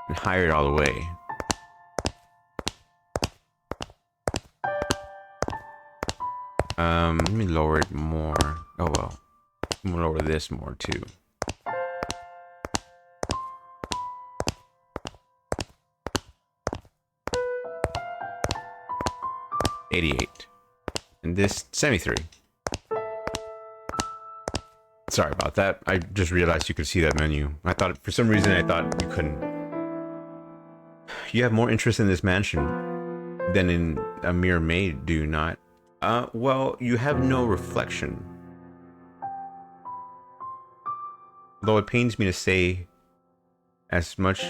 and higher it all the way. Let me lower it more. Oh well. I'm gonna lower this more too. $88. And this 73. Sorry about that. I just realized you could see that menu. I thought, for some reason, I thought you couldn't. You have more interest in this mansion than in a mere maid, do you not? Well, you have no reflection. Though it pains me to say, as much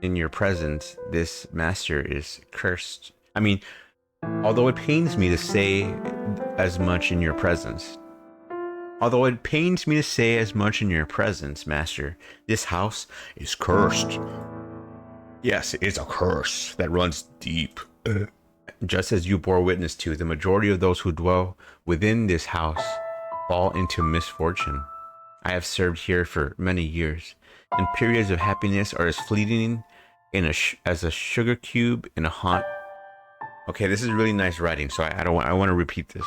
in your presence, this master is cursed. I mean, although it pains me to say as much in your presence, although it pains me to say as much in your presence, master, this house is cursed. Yes, it's a curse that runs deep. Just as you bore witness to, the majority of those who dwell within this house fall into misfortune. I have served here for many years, and periods of happiness are as fleeting as a sugar cube in a hot. Okay, this is really nice writing, so I want to repeat this.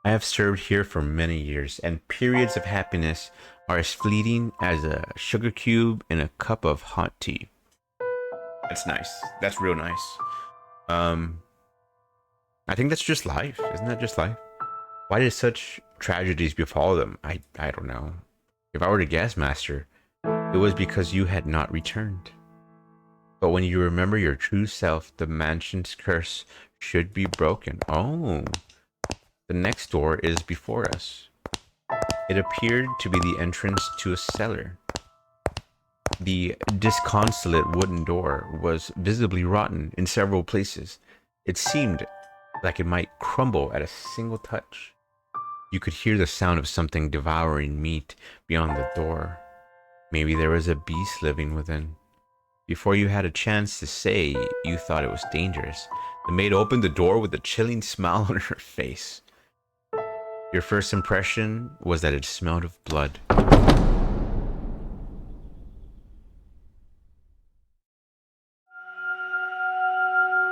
I have served here for many years, and periods of happiness are as fleeting as a sugar cube in a cup of hot tea. That's nice. That's real nice. I think that's just life. Isn't that just life? Why did such tragedies befall them? I don't know. If I were to guess, master, it was because you had not returned. But when you remember your true self, the mansion's curse should be broken. Oh, the next door is before us. It appeared to be the entrance to a cellar. The disconsolate wooden door was visibly rotten in several places. It seemed like it might crumble at a single touch. You could hear the sound of something devouring meat beyond the door. Maybe there was a beast living within. Before you had a chance to say you thought it was dangerous, the maid opened the door with a chilling smile on her face. Your first impression was that it smelled of blood.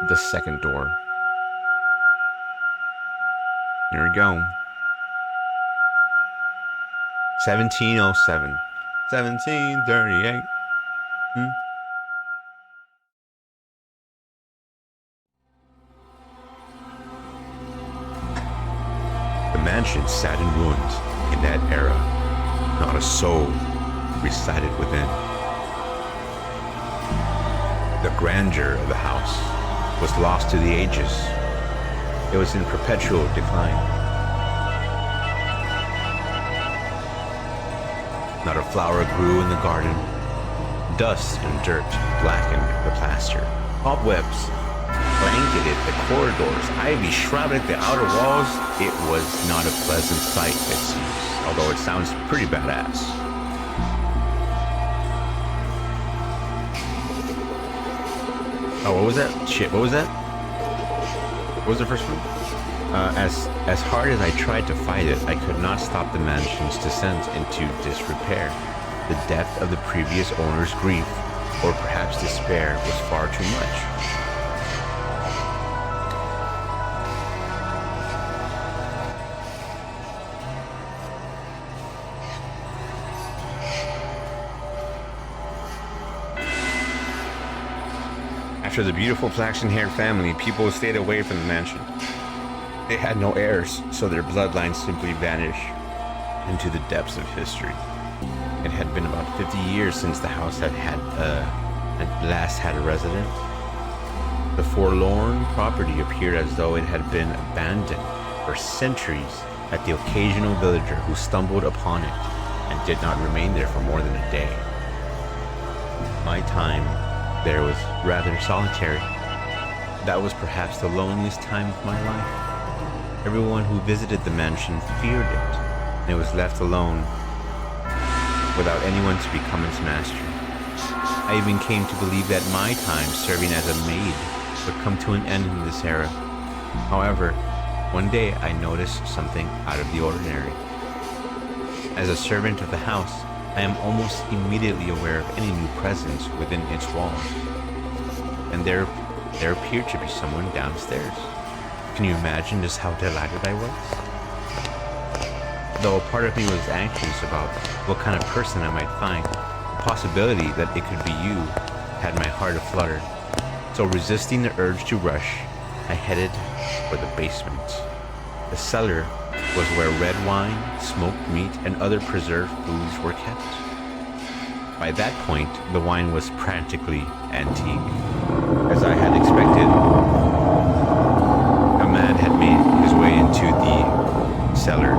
The second door. Here we go. 1707. 1738. The mansion sat in ruins in that era. Not a soul resided within. The grandeur of the house was lost to the ages. It was in perpetual decline. Not a flower grew in the garden. Dust and dirt blackened the plaster. Cobwebs blanketed the corridors. Ivy shrouded the outer walls. It was not a pleasant sight, it seems, although it sounds pretty badass. Oh, what was that? Shit, what was that? What was the first one? As hard as I tried to fight it, I could not stop the mansion's descent into disrepair. The depth of the previous owner's grief, or perhaps despair, was far too much. After the beautiful flaxen-haired family, people stayed away from the mansion. They had no heirs, so their bloodlines simply vanished into the depths of history. It had been about 50 years since the house at last had a resident. The forlorn property appeared as though it had been abandoned for centuries at the occasional villager who stumbled upon it and did not remain there for more than a day. My time there was rather solitary. That was perhaps the loneliest time of my life. Everyone who visited the mansion feared it, and it was left alone without anyone to become its master. I even came to believe that my time serving as a maid would come to an end in this era. However, one day I noticed something out of the ordinary. As a servant of the house, I am almost immediately aware of any new presence within its walls. And there appeared to be someone downstairs. Can you imagine just how delighted I was? Though a part of me was anxious about what kind of person I might find, the possibility that it could be you had my heart aflutter. So resisting the urge to rush, I headed for the basement. The cellar was where red wine, smoked meat, and other preserved foods were kept. By that point, the wine was practically antique. As I had expected, a man had into the cellar.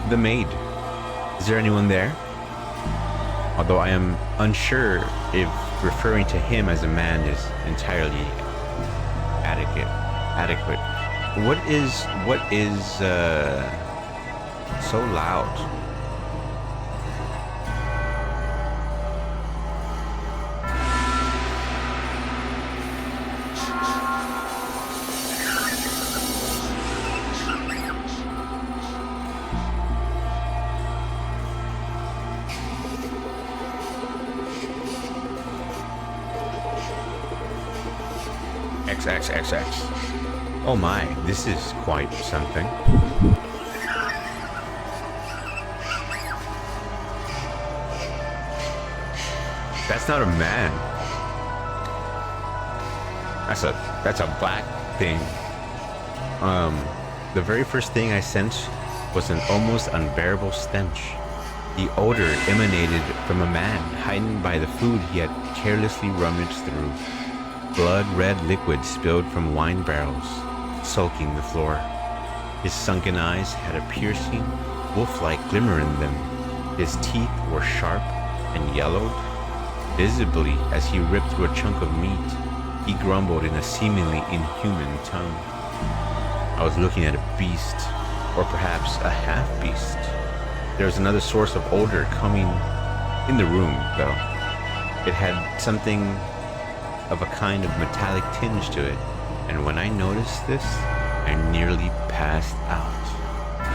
The maid. Is there anyone there? Although I am unsure if referring to him as a man is entirely adequate. What is so loud? XXXX. Oh my, this is quite something. That's not a man. That's a black thing. The very first thing I sensed was an almost unbearable stench. The odor emanated from a man heightened by the food he had carelessly rummaged through. Blood-red liquid spilled from wine barrels, soaking the floor. His sunken eyes had a piercing, wolf-like glimmer in them. His teeth were sharp and yellowed. Visibly, as he ripped through a chunk of meat, he grumbled in a seemingly inhuman tone. I was looking at a beast, or perhaps a half-beast. There was another source of odor coming in the room, though. It had something of a kind of metallic tinge to it, and when I noticed this, I nearly passed out.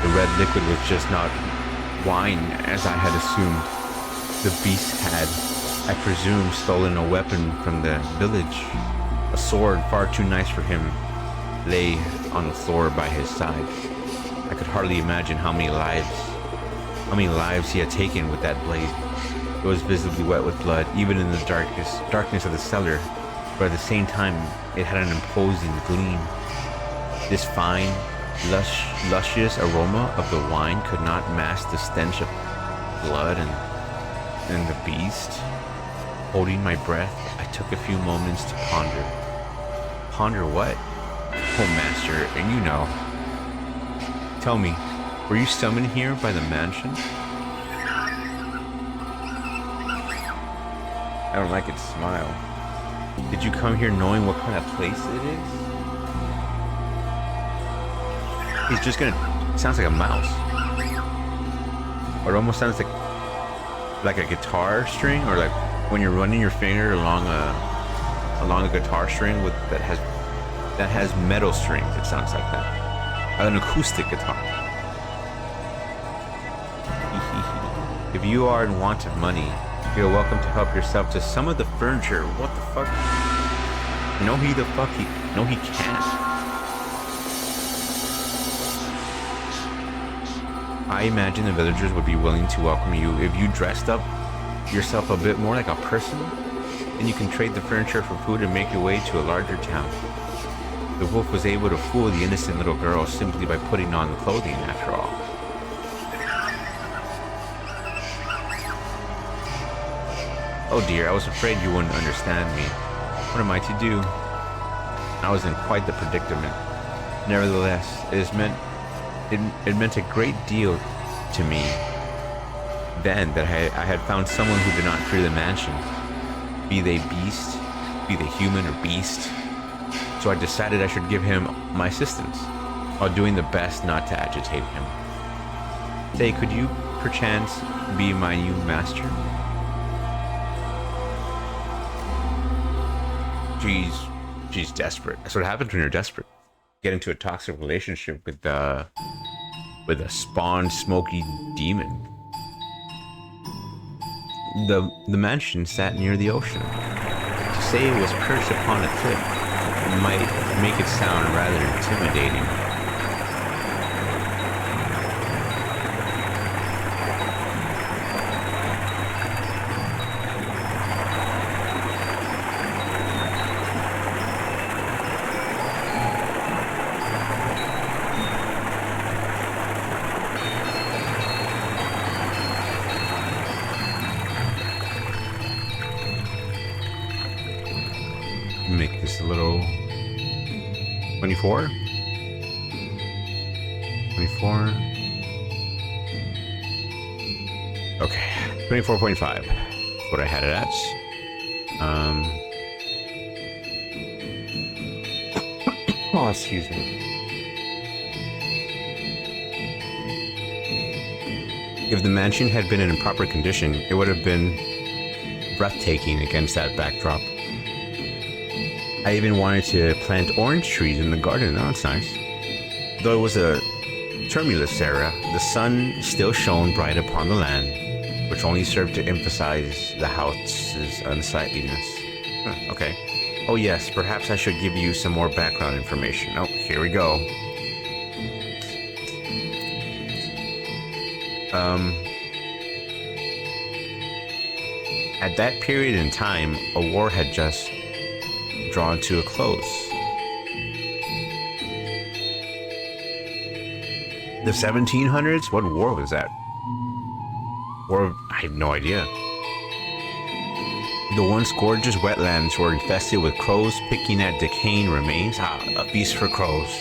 The red liquid was just not wine, as I had assumed. The beast had, I presume, stolen a weapon from the village. A sword far too nice for him lay on the floor by his side. I could hardly imagine how many lives he had taken with that blade. It was visibly wet with blood, even in the darkness of the cellar, but at the same time, it had an imposing gleam. This fine, luscious aroma of the wine could not mask the stench of blood and the beast. Holding my breath, I took a few moments to ponder. Ponder what? Oh, master, and you know. Tell me, were you summoned here by the mansion? I don't like its smile. Did you come here knowing what kind of place it is? He's just gonna... Sounds like a mouse. Or it almost sounds like a guitar string, or like when you're running your finger along a guitar string that has metal strings. It sounds like that. An acoustic guitar. If you are in want of money, you're welcome to help yourself to some of the furniture. What the fuck? No, he can't. I imagine the villagers would be willing to welcome you if you dressed up yourself a bit more like a person. Then you can trade the furniture for food and make your way to a larger town. The wolf was able to fool the innocent little girl simply by putting on the clothing, after all. Oh dear, I was afraid you wouldn't understand me. What am I to do? I was in quite the predicament. Nevertheless, it meant a great deal to me then that I had found someone who did not fear the mansion, be they beast, be they human or beast. So I decided I should give him my assistance, while doing the best not to agitate him. Say, could you perchance be my new master? She's desperate. That's what happens when you're desperate. Get into a toxic relationship with a spawned smoky demon. The mansion sat near the ocean. To say it was perched upon a cliff might make it sound rather intimidating. Make this a little 24? 24. Okay, 24.5. That's what I had it at. Oh, excuse me. If the mansion had been in proper condition, it would have been breathtaking against that backdrop. I even wanted to plant orange trees in the garden. Oh, that's nice. Though it was a tumultuous era, the sun still shone bright upon the land, which only served to emphasize the house's unsightliness. Okay. Oh yes, perhaps I should give you some more background information. Oh, here we go. At that period in time, a war had just drawn to a close. The 1700s? What war was that? War? I have no idea. The once gorgeous wetlands were infested with crows picking at decaying remains. Ah, a feast for crows.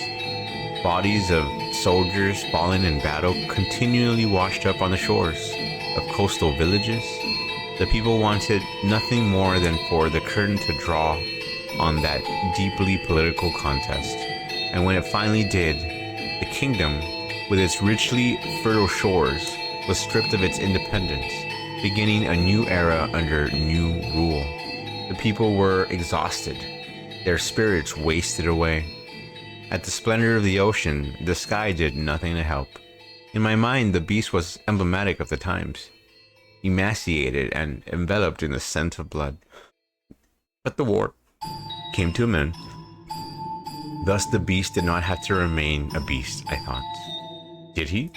Bodies of soldiers fallen in battle continually washed up on the shores of coastal villages. The people wanted nothing more than for the curtain to draw on that deeply political contest. And when it finally did, the kingdom, with its richly fertile shores, was stripped of its independence, beginning a new era under new rule. The people were exhausted, their spirits wasted away. At the splendor of the ocean, the sky did nothing to help. In my mind, the beast was emblematic of the times, emaciated and enveloped in the scent of blood. But the war came to an end. Thus the beast did not have to remain a beast, I thought. Did he?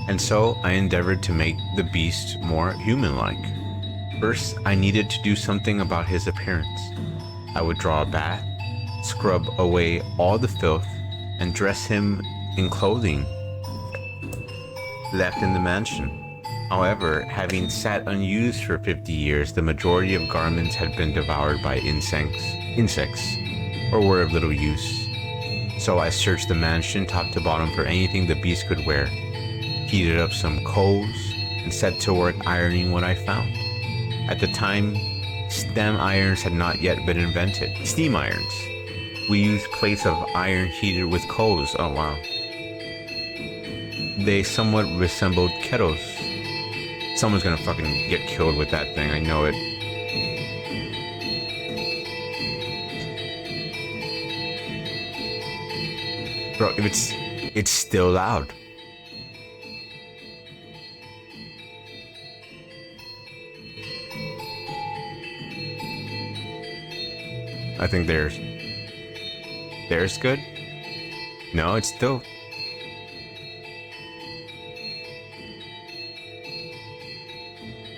And so I endeavored to make the beast more human-like. First, I needed to do something about his appearance. I would draw a bath, scrub away all the filth, and dress him in clothing left in the mansion. However, having sat unused for 50 years, the majority of garments had been devoured by insects, or were of little use. So I searched the mansion top to bottom for anything the beast could wear, heated up some coals, and set to work ironing what I found. At the time, steam irons had not yet been invented. Steam irons. We used plates of iron heated with coals. Oh wow. They somewhat resembled kettles. Someone's gonna fucking get killed with that thing, I know it. Bro, if it's still loud. I think there's good. No, it's still.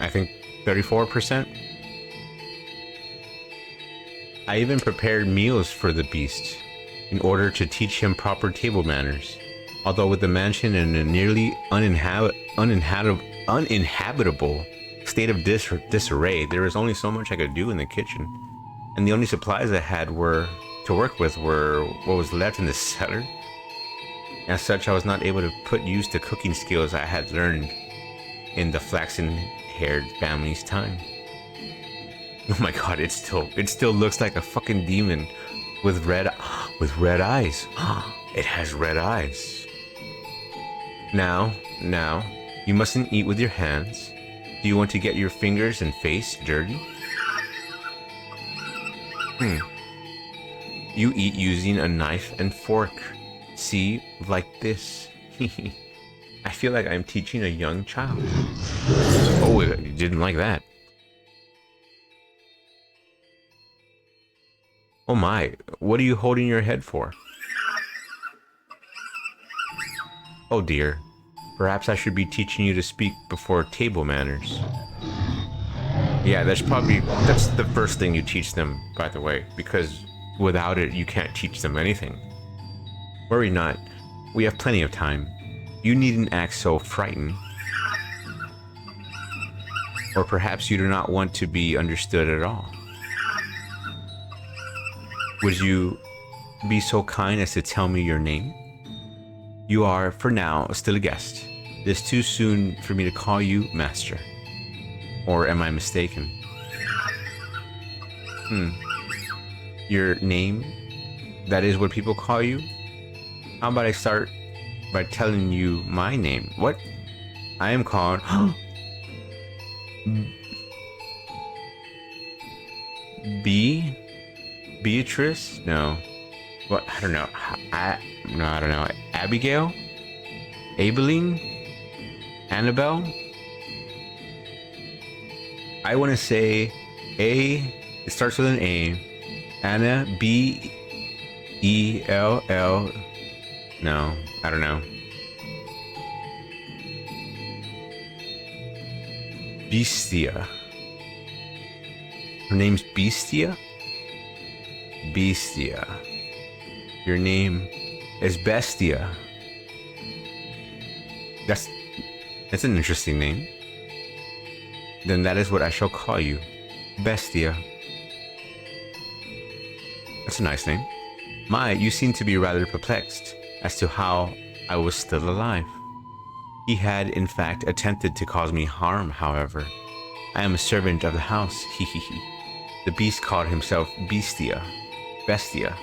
I think 34%. I even prepared meals for the beast in order to teach him proper table manners. Although with the mansion in a nearly uninhabitable state of disarray, there was only so much I could do in the kitchen. And the only supplies I had to work with were what was left in the cellar. As such, I was not able to put use to cooking skills I had learned in the flaxen-haired family's time. Oh my god, it still looks like a fucking demon with red eyes. It has red eyes. Now, you mustn't eat with your hands. Do you want to get your fingers and face dirty? You eat using a knife and fork. See, like this. I feel like I'm teaching a young child. Oh, you didn't like that. Oh my, what are you holding your head for? Oh dear, perhaps I should be teaching you to speak before table manners. Yeah, that's the first thing you teach them, by the way, because without it, you can't teach them anything. Worry not, we have plenty of time. You needn't act so frightened. Or perhaps you do not want to be understood at all. Would you be so kind as to tell me your name? You are, for now, still a guest. It is too soon for me to call you Master. Or am I mistaken? Your name? That is what people call you? How about I start by telling you my name? What? I am called... Beatrice? No. What? I don't know. I don't know. Abigail? Abilene? Annabelle? I want to say A. It starts with an A. Anna. B-E-L-L. No. I don't know. Bestia. Her name's Bestia? Bestia. Your name is Bestia. That's an interesting name. Then that is what I shall call you. Bestia. That's a nice name. My, you seem to be rather perplexed as to how I was still alive. He had, in fact, attempted to cause me harm, however. I am a servant of the house, hee. The beast called himself Bestia. Bestia.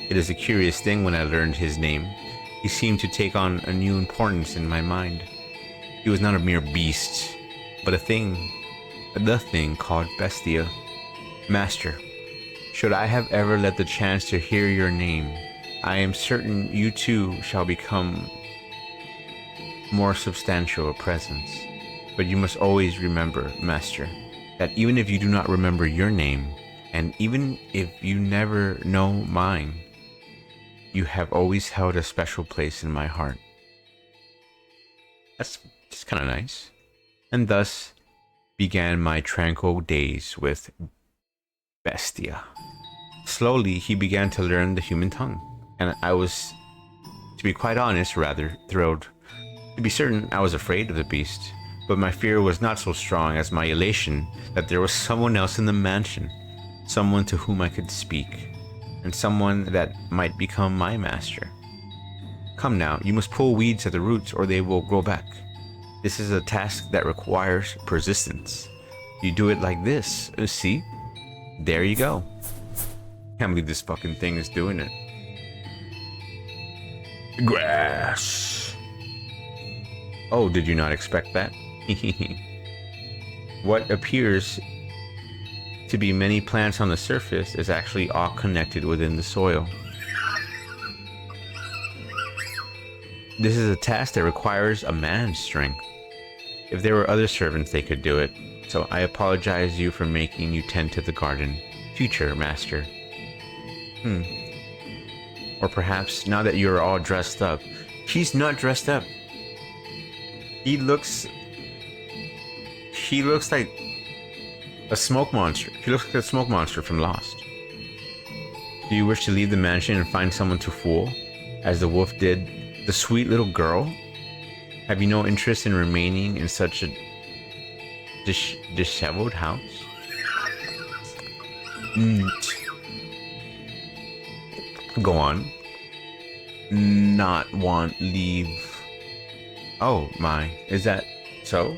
It is a curious thing when I learned his name. He seemed to take on a new importance in my mind. He was not a mere beast, but the thing called Bestia. Master, should I have ever let the chance to hear your name, I am certain you too shall become more substantial a presence. But you must always remember, Master, that even if you do not remember your name, and even if you never know mine, you have always held a special place in my heart. That's just kind of nice. And thus began my tranquil days with Bestia. Slowly, he began to learn the human tongue, and I was, to be quite honest, rather thrilled. To be certain, I was afraid of the beast, but my fear was not so strong as my elation that there was someone else in the mansion, someone to whom I could speak, and someone that might become my master. Come now, you must pull weeds at the roots or they will grow back. This is a task that requires persistence. You do it like this, see? There you go. Can't believe this fucking thing is doing it. Grass. Oh, did you not expect that? What appears to be many plants on the surface is actually all connected within the soil. This is a task that requires a man's strength. If there were other servants, they could do it. So I apologize you for making you tend to the garden, future master. Or perhaps now that you're all dressed up. He's not dressed up. He looks like a smoke monster. He looks like a smoke monster from Lost. Do you wish to leave the mansion and find someone to fool, as the wolf did the sweet little girl? Have you no interest in remaining in such a disheveled house? Go on. Not want leave. Oh my, is that so?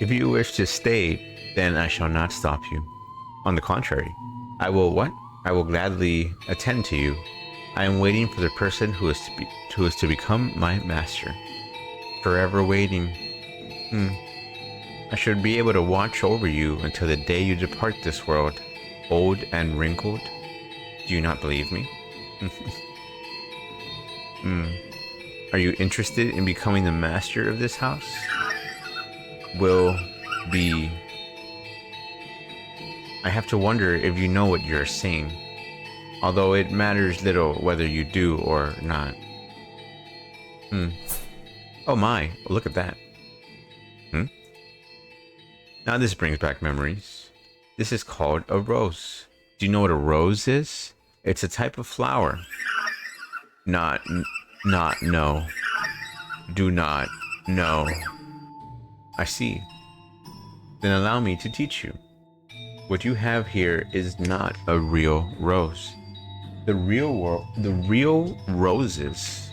If you wish to stay, then I shall not stop you. On the contrary, I will what? I will gladly attend to you. I am waiting for the person who is to become my master. Forever waiting. I should be able to watch over you until the day you depart this world, old and wrinkled. Do you not believe me? Are you interested in becoming the master of this house? Will be... I have to wonder if you know what you're saying, although it matters little whether you do or not. Oh my, look at that. Now this brings back memories. This is called a rose. Do you know what a rose is? It's a type of flower. No. Do not know. I see. Then allow me to teach you. What you have here is not a real rose. The real roses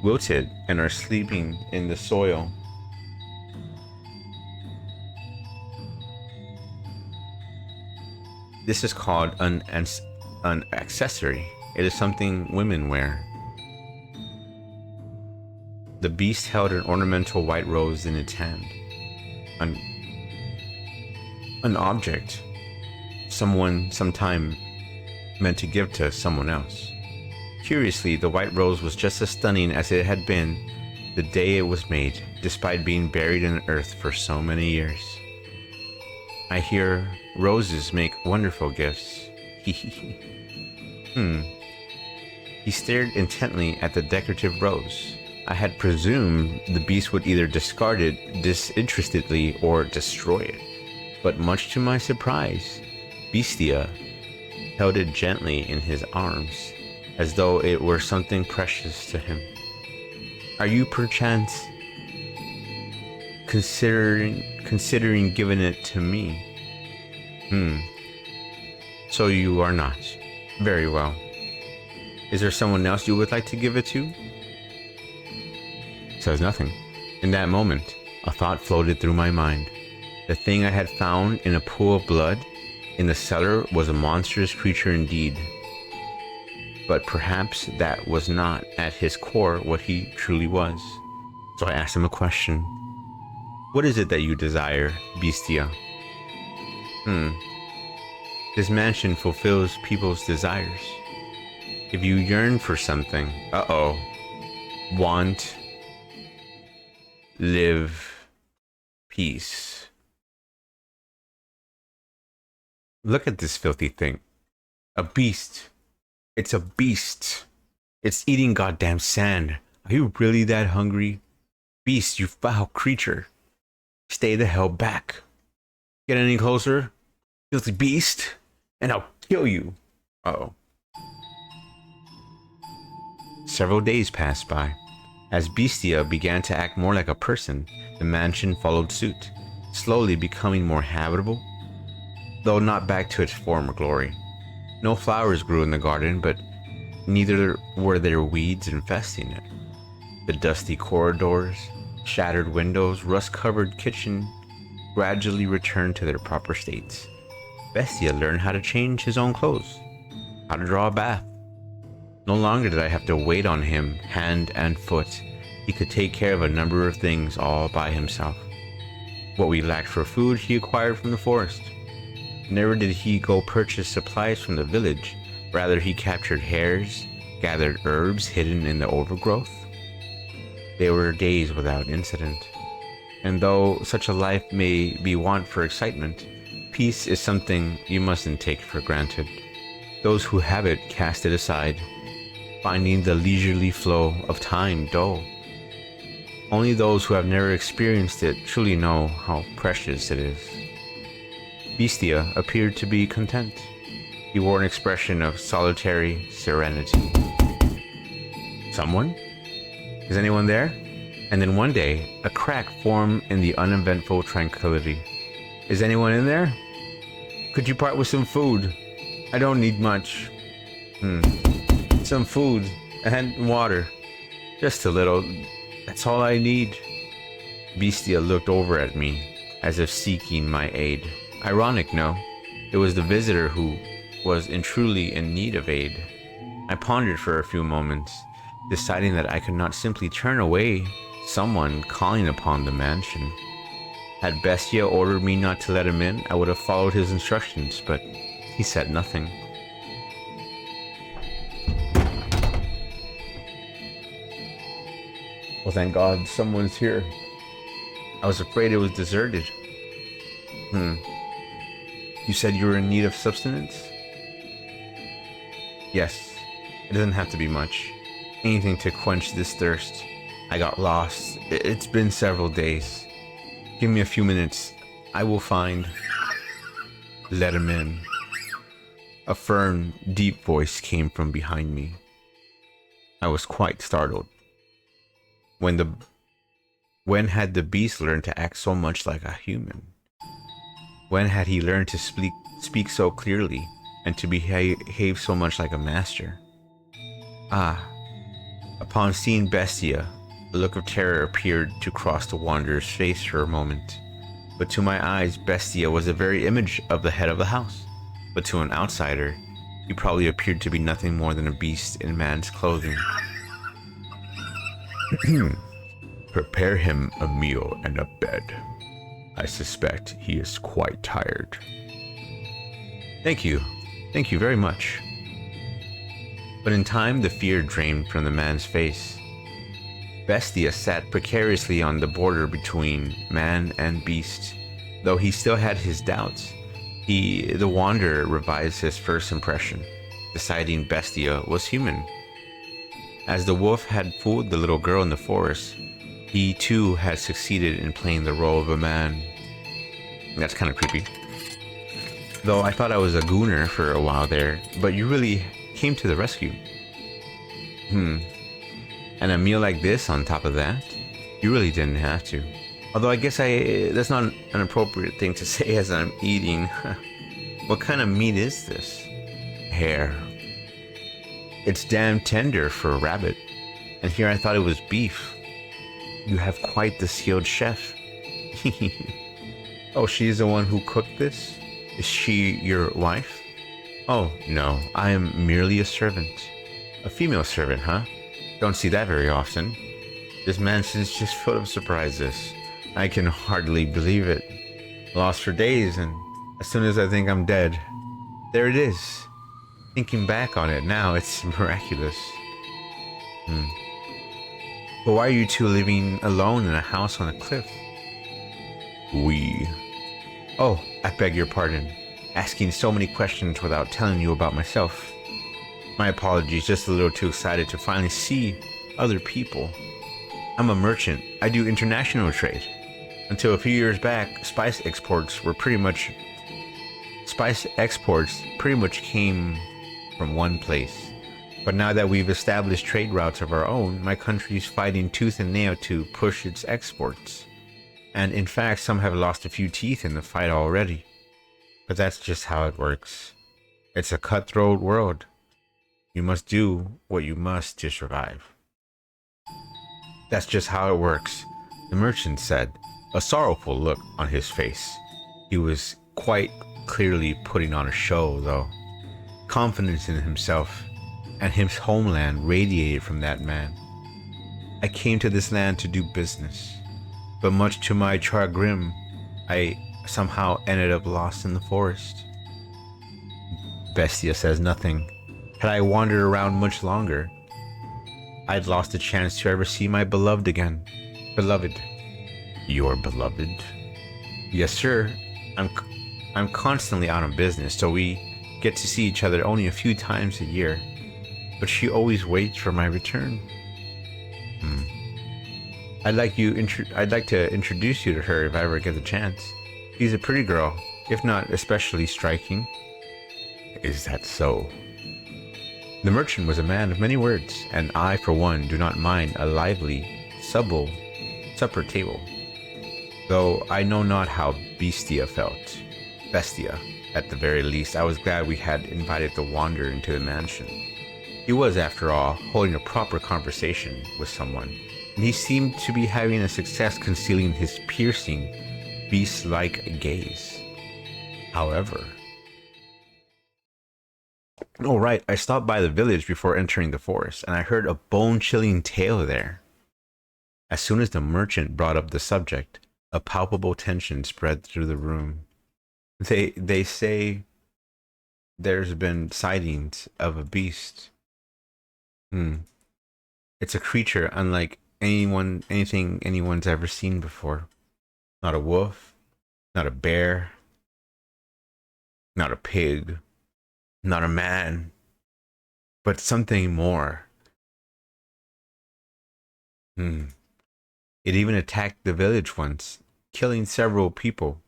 wilted and are sleeping in the soil. This is called an accessory. It is something women wear. The beast held an ornamental white rose in its hand. An, an object someone sometime meant to give to someone else. Curiously, the white rose was just as stunning as it had been the day it was made, despite being buried in the earth for so many years. I hear roses make wonderful gifts. He stared intently at the decorative rose. I had presumed the beast would either discard it disinterestedly or destroy it. But much to my surprise, Bestia held it gently in his arms, as though it were something precious to him. Are you perchance considering giving it to me? So you are not. Very well. Is there someone else you would like to give it to? Says nothing. In that moment, a thought floated through my mind. The thing I had found in a pool of blood in the cellar was a monstrous creature indeed. But perhaps that was not at his core what he truly was. So I asked him a question. What is it that you desire, Bestia? This mansion fulfills people's desires. If you yearn for something, want, live, peace. Look at this filthy thing. A beast. It's a beast. It's eating goddamn sand. Are you really that hungry? Beast, you foul creature. Stay the hell back. Get any closer, filthy beast, and I'll kill you. Several days passed by. As Bestia began to act more like a person, the mansion followed suit, slowly becoming more habitable, though not back to its former glory. No flowers grew in the garden, but neither were there weeds infesting it. The dusty corridors, shattered windows, rust-covered kitchen gradually returned to their proper states. Bestia learned how to change his own clothes, how to draw a bath. No longer did I have to wait on him hand and foot. He could take care of a number of things all by himself. What we lacked for food he acquired from the forest. Never did he go purchase supplies from the village. Rather, he captured hares, gathered herbs hidden in the overgrowth. There were days without incident. And though such a life may be want for excitement, peace is something you mustn't take for granted. Those who have it cast it aside, finding the leisurely flow of time dull. Only those who have never experienced it truly know how precious it is. Bestia appeared to be content. He wore an expression of solitary serenity. Someone? Is anyone there? And then one day, a crack formed in the uneventful tranquility. Is anyone in there? Could you part with some food? I don't need much. Some food and water. Just a little. That's all I need. Bestia looked over at me, as if seeking my aid. Ironic, no? It was the visitor who was truly in need of aid. I pondered for a few moments, deciding that I could not simply turn away someone calling upon the mansion. Had Bestia ordered me not to let him in, I would have followed his instructions, but he said nothing. Well, thank God someone's here. I was afraid it was deserted. You said you were in need of sustenance? Yes. It doesn't have to be much. Anything to quench this thirst. I got lost. It's been several days. Give me a few minutes. I will find... Let him in. A firm, deep voice came from behind me. I was quite startled. When had the beast learned to act so much like a human? When had he learned to speak so clearly and to behave so much like a master? Ah, upon seeing Bestia, a look of terror appeared to cross the wanderer's face for a moment. But to my eyes, Bestia was the very image of the head of the house. But to an outsider, he probably appeared to be nothing more than a beast in man's clothing. Prepare him a meal and a bed. I suspect he is quite tired. Thank you. Thank you very much. But in time, the fear drained from the man's face. Bestia sat precariously on the border between man and beast. Though he still had his doubts, the wanderer revised his first impression, deciding Bestia was human. As the wolf had fooled the little girl in the forest, he too had succeeded in playing the role of a man. That's kind of creepy. Though I thought I was a gooner for a while there, but you really came to the rescue. And a meal like this on top of that? You really didn't have to. Although I guess that's not an appropriate thing to say as I'm eating. What kind of meat is this? Hare. It's damn tender for a rabbit. And here I thought it was beef. You have quite the skilled chef. Oh, she's the one who cooked this? Is she your wife? Oh, no, I am merely a servant. A female servant, huh? Don't see that very often. This mansion's just full of surprises. I can hardly believe it. Lost for days, and as soon as I think I'm dead, there it is. Thinking back on it now, it's miraculous. But why are you two living alone in a house on a cliff? Oh, I beg your pardon. Asking so many questions without telling you about myself. My apologies, just a little too excited to finally see other people. I'm a merchant. I do international trade. Until a few years back, spice exports pretty much came from one place. But now that we've established trade routes of our own, my country's fighting tooth and nail to push its exports. And in fact, some have lost a few teeth in the fight already. But that's just how it works. It's a cutthroat world. You must do what you must to survive. That's just how it works, the merchant said, a sorrowful look on his face. He was quite clearly putting on a show, though. Confidence in himself and his homeland radiated from that man. I came to this land to do business, but much to my chagrin, I somehow ended up lost in the forest. Bestia says nothing. Had I wandered around much longer, I'd lost the chance to ever see my beloved again. Beloved. Your beloved? Yes, sir. I'm constantly out on business, so we get to see each other only a few times a year. But she always waits for my return. I'd like to introduce you to her if I ever get the chance. She's a pretty girl, if not especially striking. Is that so? The merchant was a man of many words, and I, for one, do not mind a lively, supper table. Though I know not how Bestia, at the very least, I was glad we had invited the wanderer into the mansion. He was, after all, holding a proper conversation with someone, and he seemed to be having a success concealing his piercing, beast-like gaze. However... Oh, right, I stopped by the village before entering the forest, and I heard a bone-chilling tale there. As soon as the merchant brought up the subject, a palpable tension spread through the room. They say there's been sightings of a beast. It's a creature unlike anything anyone's ever seen before. Not a wolf, not a bear, not a pig, not a man, but something more. It even attacked the village once, killing several people.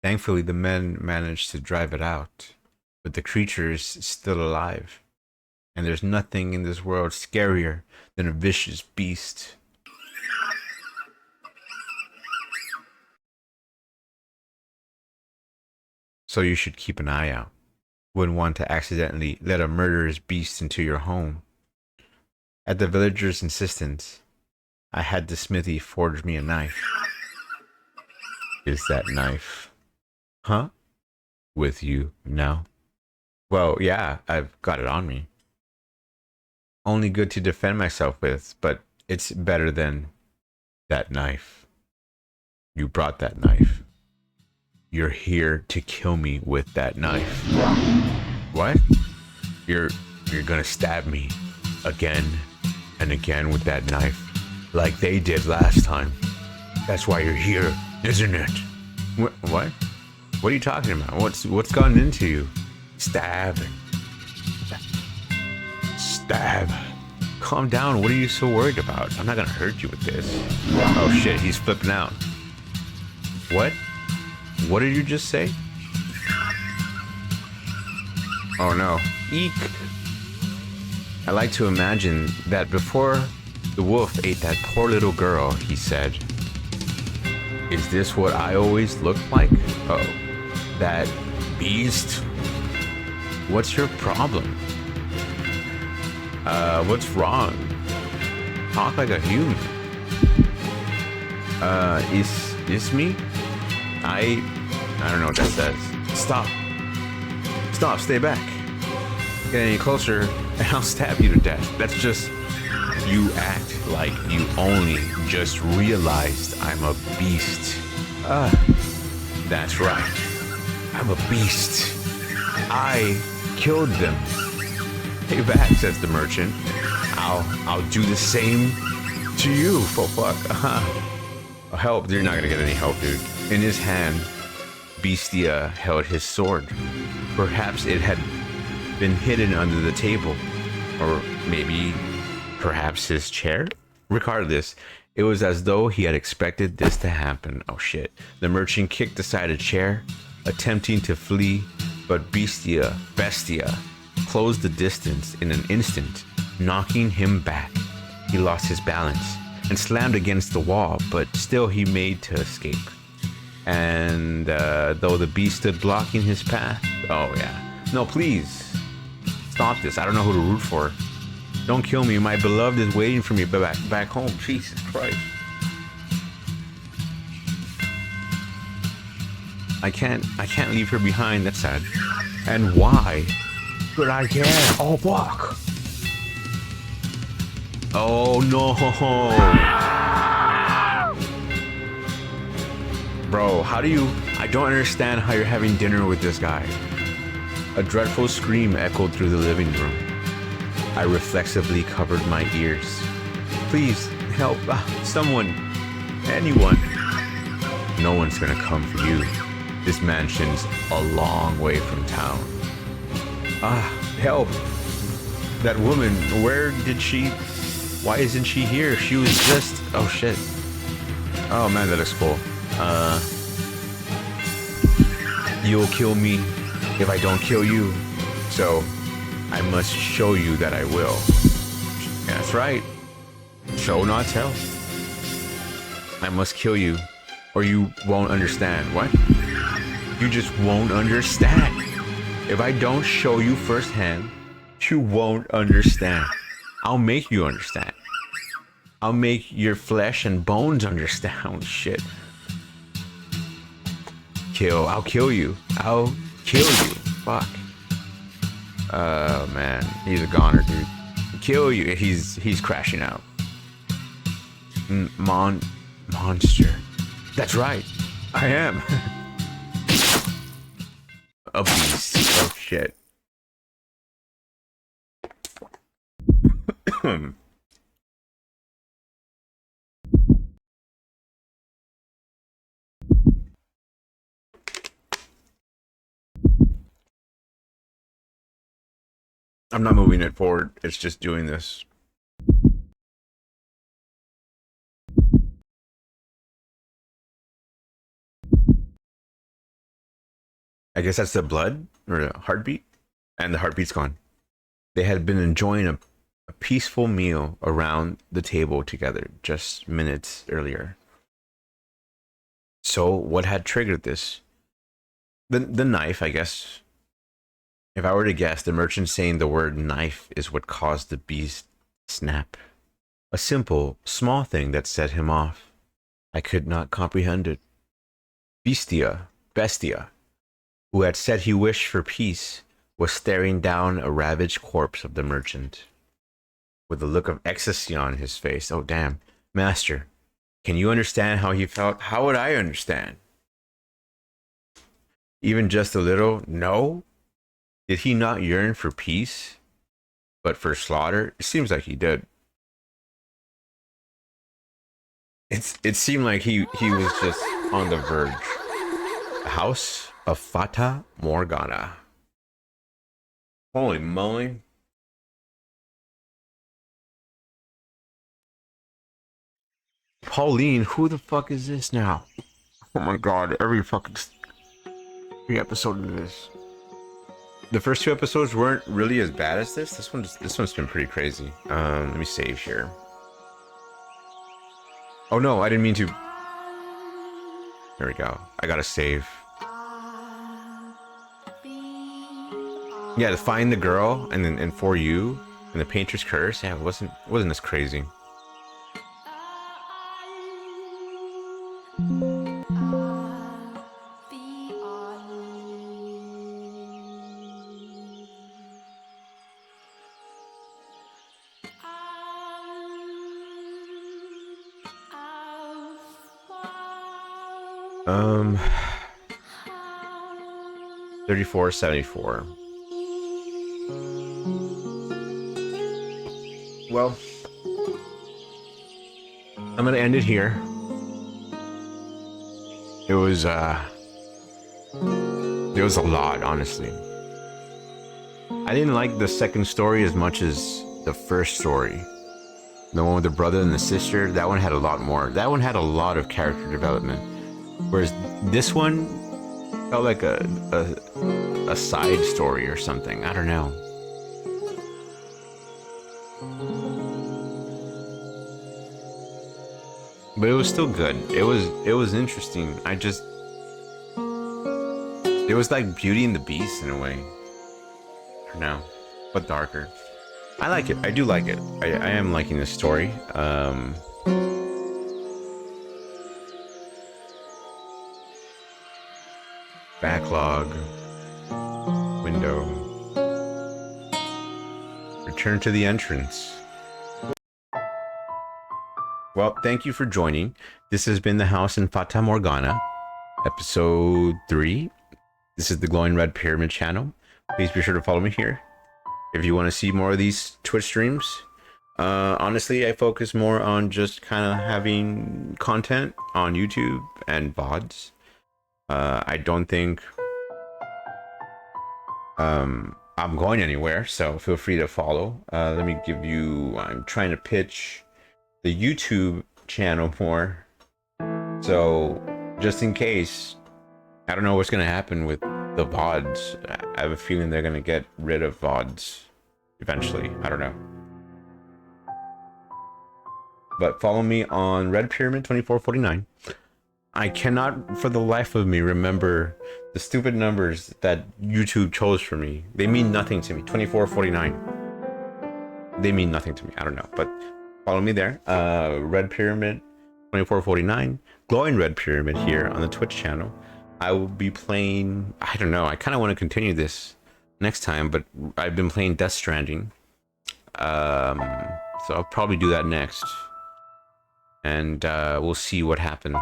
Thankfully, the men managed to drive it out, but the creature is still alive. And there's nothing in this world scarier than a vicious beast. So you should keep an eye out. Wouldn't want to accidentally let a murderous beast into your home. At the villager's insistence, I had the smithy forge me a knife. Is that knife? Huh? With you now? Well, yeah, I've got it on me. Only good to defend myself with, but it's better than that knife. You brought that knife. You're here to kill me with that knife. What? You're gonna stab me again and again with that knife, like they did last time. That's why you're here, isn't it? What? What are you talking about? What's gotten into you? Stab. Stab. Calm down. What are you so worried about? I'm not gonna hurt you with this. Oh shit, he's flipping out. What? What did you just say? Oh no. Eek. I like to imagine that before the wolf ate that poor little girl, he said, "Is this what I always looked like? Oh, that beast? What's your problem? What's wrong? Talk like a human. Is me? I don't know what that says. Stop. Stop, stay back. Get any closer and I'll stab you to death. That's just, you act like you only just realized I'm a beast. That's right. I'm a beast. I killed them. Pay back, says the merchant. I'll do the same to you, for fuck. Help, you're not gonna get any help, dude. In his hand, Bestia held his sword. Perhaps it had been hidden under the table. Or maybe, perhaps his chair? Regardless, it was as though he had expected this to happen. Oh shit. The merchant kicked aside a chair, attempting to flee, but Bestia closed the distance in an instant, knocking him back. He lost his balance and slammed against the wall, but still he made to escape. And though the beast stood blocking his path, oh yeah. No, please, stop this. I don't know who to root for. Don't kill me. My beloved is waiting for me back home. Jesus Christ. I can't leave her behind. That's sad. And why? But I can. Oh fuck. Oh no. Bro, how do you... I don't understand how you're having dinner with this guy. A dreadful scream echoed through the living room. I reflexively covered my ears. Please, help. Someone. Anyone. No one's gonna come for you. This mansion's a long way from town. Help. That woman, where did she... Why isn't she here? She was just... Oh shit. Oh man, that looks cool. You'll kill me if I don't kill you. So, I must show you that I will. That's right. Show not tell. I must kill you, or you won't understand. What? You just won't understand. If I don't show you firsthand, you won't understand. I'll make you understand. I'll make your flesh and bones understand. Shit. I'll kill you. I'll kill you. Fuck. Oh man, he's a goner, dude. Kill you. He's crashing out. Monster. That's right. I am. A beast. Oh shit. I'm not moving it forward. It's just doing this. I guess that's the blood or the heartbeat, and the heartbeat's gone. They had been enjoying a peaceful meal around the table together just minutes earlier. So what had triggered this? The knife, I guess. If I were to guess, the merchant saying the word knife is what caused the beast to snap. A simple, small thing that set him off. I could not comprehend it. Bestia, who had said he wished for peace, was staring down a ravaged corpse of the merchant. With a look of ecstasy on his face. Oh, damn. Master, can you understand how he felt? How would I understand? Even just a little? No? Did he not yearn for peace, but for slaughter? It seems like he did. It seemed like he was just on the verge. The house of Fata Morgana. Holy moly. Pauline, who the fuck is this now? Oh my god, every episode of this. The first two episodes weren't really as bad as this. This one's been pretty crazy. Let me save here. Oh no, I didn't mean to. There we go. I gotta save. Yeah, to find the girl and for you and the painter's curse. Yeah, it wasn't this crazy. Um, 3474. Well, I'm gonna end it here. It was a lot, honestly. I didn't like the second story as much as the first story. The one with the brother and the sister, that one had a lot more. That one had a lot of character development. Whereas this one felt like a side story or something. I don't know. But it was still good. It was interesting. It was like Beauty and the Beast in a way. I don't know, but darker. I like it. I do like it. I am liking this story. Backlog. Window. Return to the entrance. Well, thank you for joining. This has been The House in Fata Morgana, episode 3. This is the Glowing Red Pyramid channel. Please be sure to follow me here if you want to see more of these Twitch streams. Honestly, I focus more on just kind of having content on YouTube and VODs. I don't think I'm going anywhere, so feel free to follow. Let me give you... I'm trying to pitch the YouTube channel more. So, just in case, I don't know what's going to happen with the VODs. I have a feeling they're going to get rid of VODs eventually. I don't know. But follow me on Red Pyramid 2449. I cannot for the life of me remember the stupid numbers that YouTube chose for me. They mean nothing to me. 2449. They mean nothing to me. I don't know. But follow me there. Red Pyramid 2449. Glowing Red Pyramid here on the Twitch channel. I will be playing... I don't know. I kind of want to continue this next time, but I've been playing Death Stranding. So I'll probably do that next. And we'll see what happens.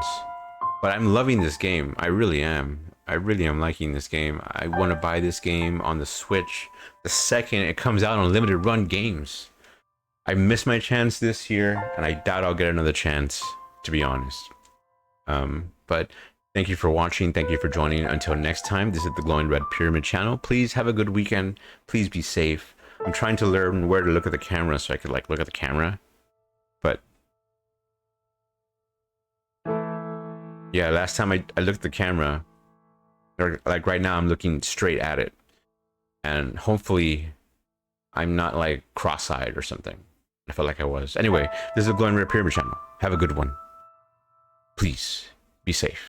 But I'm loving this game. I really am. I really am liking this game. I want to buy this game on the Switch the second it comes out on limited run games. I missed my chance this year, and I doubt I'll get another chance, to be honest. But thank you for watching. Thank you for joining. Until next time, this is the Glowing Red Pyramid channel. Please have a good weekend. Please be safe. I'm trying to learn where to look at the camera so I could like look at the camera. But yeah, last time I looked at the camera, or like right now I'm looking straight at it. And hopefully I'm not like cross-eyed or something. I felt like I was. Anyway, this is the Glowing Red Pyramid channel. Have a good one. Please be safe.